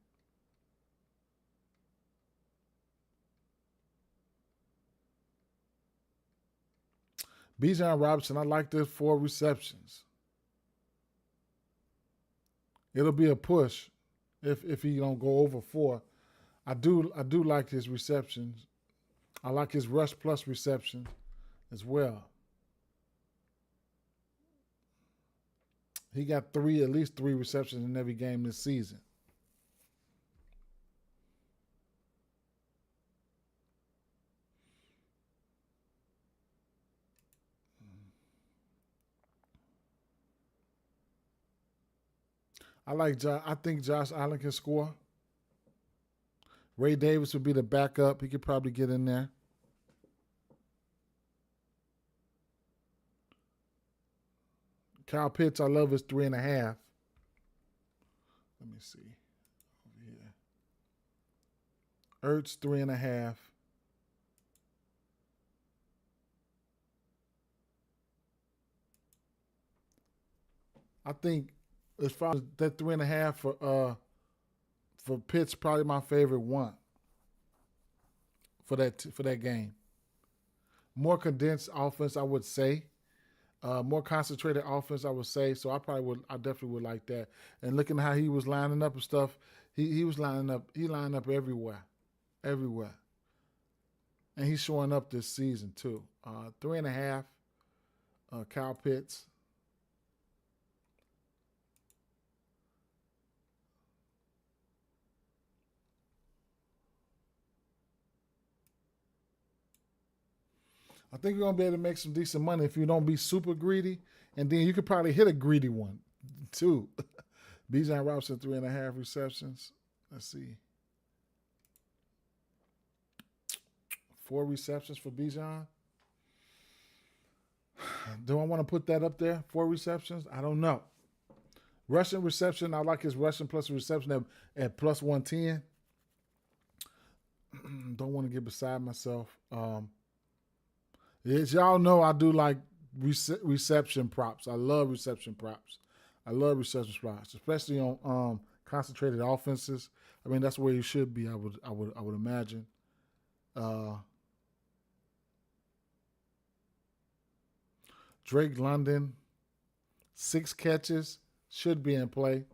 Bijan Robinson, I like this 4 receptions. It'll be a push if he don't go over 4. I do like his receptions. I like his rush plus reception as well. He got at least three receptions in every game this season. I think Josh Allen can score. Ray Davis would be the backup. He could probably get in there. Kyle Pitts, I love his 3.5. Let me see. Over here. Ertz, 3.5. I think as far as that 3.5 for Pitts, probably my favorite one for that game. More condensed offense, I would say. More concentrated offense, I would say. So I definitely would like that. And looking at how he was lining up and stuff, he was lining up. He lined up everywhere. And he's showing up this season too. 3.5. Kyle Pitts. I think you're going to be able to make some decent money if you don't be super greedy. And then you could probably hit a greedy one, too. Bijan Robinson, 3.5 receptions. Let's see. 4 receptions for Bijan. Do I want to put that up there? 4 receptions? I don't know. Rushing reception, I like his rushing plus reception at plus 110. Don't want to get beside myself. As y'all know, I do like reception props. I love reception props. Especially on concentrated offenses. I mean, that's where you should be. I would imagine. Drake London, 6 catches, should be in play.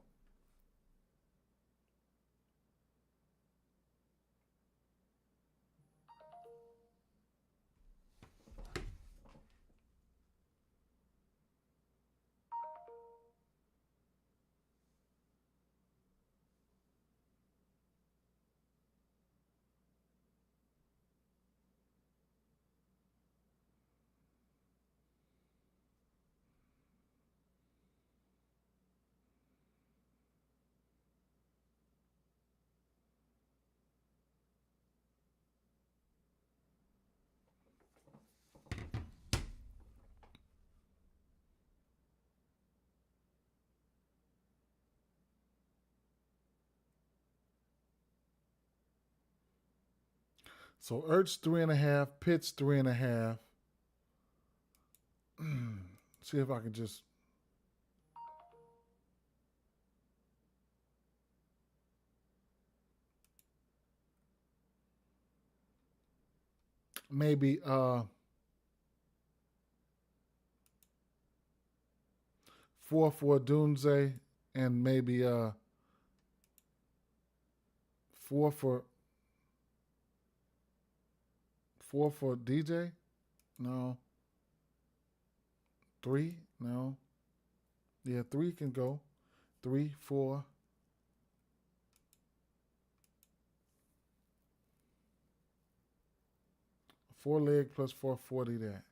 So Ertz 3.5, Pitts 3.5. see if I can just. Maybe 4 for Dunze and maybe 4 for DJ? No. 3? No. Yeah, 3 can go. 3, 4. Four leg plus 440 there.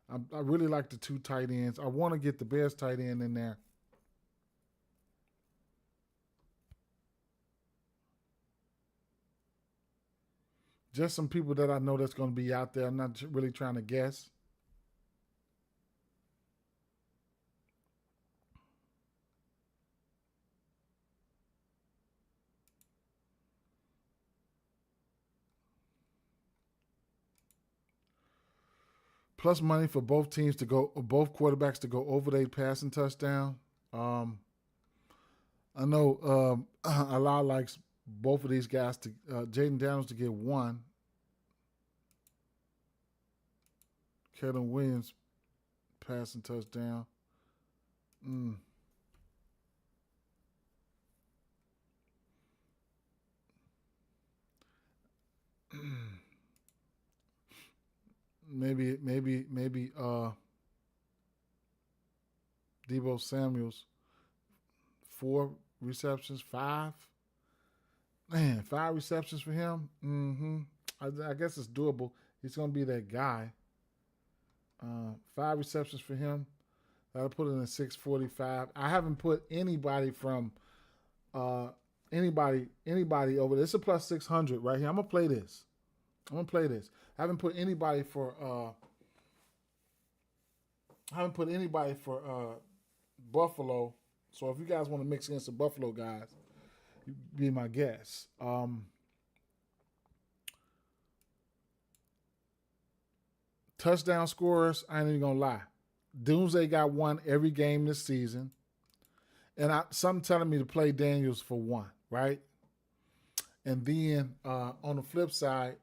I really like the 2 tight ends. I want to get the Bears tight end in there. Just some people that I know that's going to be out there. I'm not really trying to guess. Plus money for both teams to go, both quarterbacks to go over their passing touchdown. I know a lot likes both of these guys to Jaden Daniels to get 1. Kellen Williams passing touchdown. Maybe Debo Samuels 4 receptions, 5. Man, 5 receptions for him. I guess it's doable. He's gonna be that guy. 5 receptions for him. That'll put it in 645. I haven't put anybody from anybody over there. It's a plus 600 right here. I'm gonna play this. I haven't put anybody for Buffalo. So if you guys want to mix against the Buffalo guys, you be my guest. Touchdown scorers, I ain't even gonna lie. Doomsday got 1 every game this season. And something telling me to play Daniels for 1, right? And then on the flip side,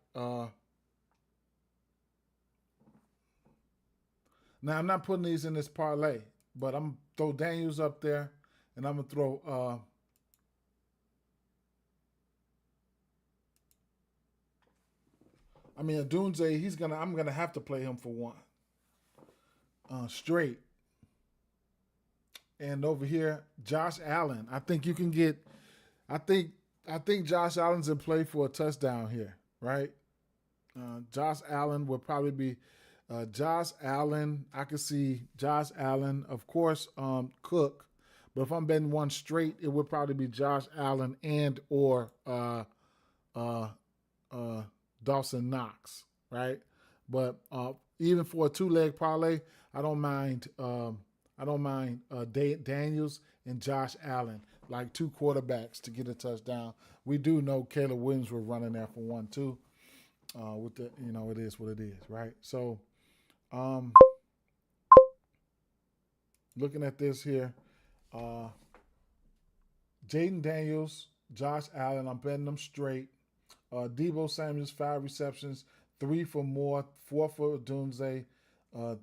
now I'm not putting these in this parlay, but I'm gonna throw Daniels up there, and I'm gonna throw Dunze, I'm gonna have to play him for 1. Straight. And over here, Josh Allen. I think you can get I think Josh Allen's in play for a touchdown here, right? Josh Allen will probably be Josh Allen. I could see Josh Allen, of course, Cook. But if I'm betting 1 straight, it would probably be Josh Allen and or Dawson Knox, right? But even for a 2-leg parlay, I don't mind Daniels and Josh Allen, like 2 quarterbacks to get a touchdown. We do know Caleb Williams was running there for 1 too. With the it is what it is, right? So, looking at this here, Jaden Daniels, Josh Allen, I'm betting them straight. Debo Samuels, 5 receptions, 3 for Moore, 4 for Dunze, 4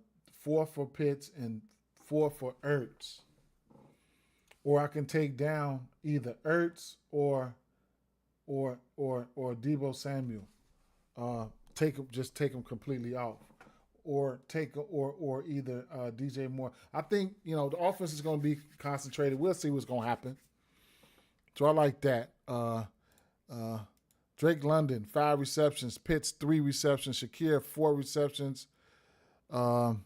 for Pitts, and 4 for Ertz. Or I can take down either Ertz or Debo Samuel. Take him completely off, or either DJ Moore. I think the offense is going to be concentrated. We'll see what's going to happen. So I like that. Drake London, 5 receptions. Pitts, 3 receptions. Shakir, 4 receptions. And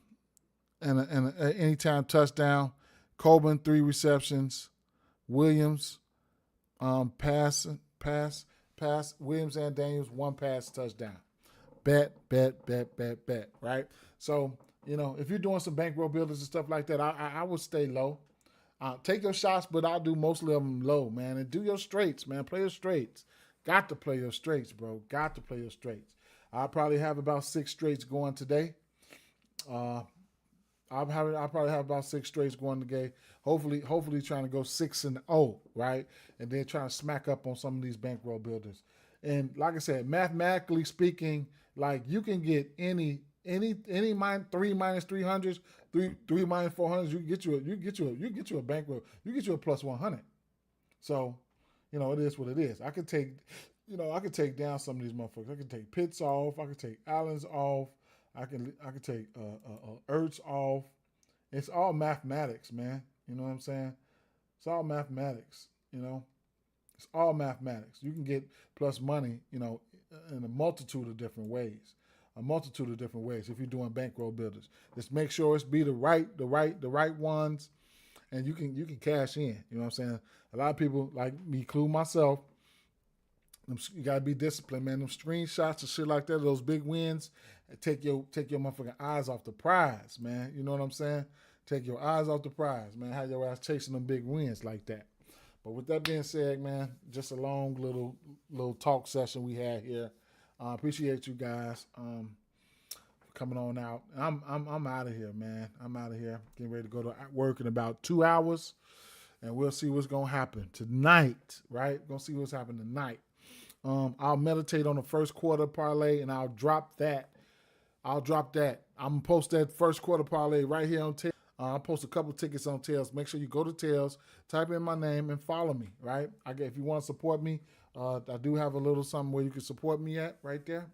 an anytime touchdown. Coleman, 3 receptions. Williams, pass. Williams and Daniels, 1 pass touchdown. Bet, right? So, if you're doing some bankroll builders and stuff like that, I would stay low. Take your shots, but I'll do mostly of them low, man. And do your straights, man. Play your straights. Got to play your straights, bro. Got to play your straights. I'll probably have about 6 straights going today. I'll probably have about 6 straights going today. Hopefully trying to go 6-0, right? And then trying to smack up on some of these bankroll builders. And like I said, mathematically speaking, like you can get any 3 minus 300s, 3 minus 400s. You get you a bankroll. You get you a plus 100. So, it is what it is. I could take down some of these motherfuckers. I could take Pitts off. I could take Allens off. I could take Ertz off. It's all mathematics, man. You know what I'm saying? It's all mathematics. It's all mathematics. You can get plus money, in a multitude of different ways. If you're doing bankroll builders, just make sure it's be the right ones, and you can cash in. You know what I'm saying? A lot of people, like me, include myself, you gotta be disciplined, man. Them screenshots and shit like that, those big wins, take your motherfucking eyes off the prize, man. You know what I'm saying? Take your eyes off the prize, man. Have your ass chasing them big wins like that. But with that being said, man, just a long little talk session we had here. Appreciate you guys for coming on out. I'm out of here, man. I'm out of here. Getting ready to go to work in about 2 hours, and we'll see what's gonna happen tonight. Right? Gonna see what's happening tonight. I'll meditate on the first quarter parlay, and I'll drop that. I'm gonna post that first quarter parlay right here on Tails. I'll post a couple tickets on Tails. Make sure you go to Tails, type in my name, and follow me. Right? If you want to support me, I do have a little something where you can support me at right there.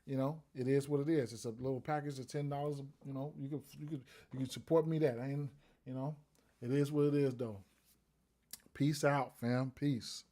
It is what it is. It's a little package of $10. You can support me that. It is what it is though. Peace out, fam. Peace.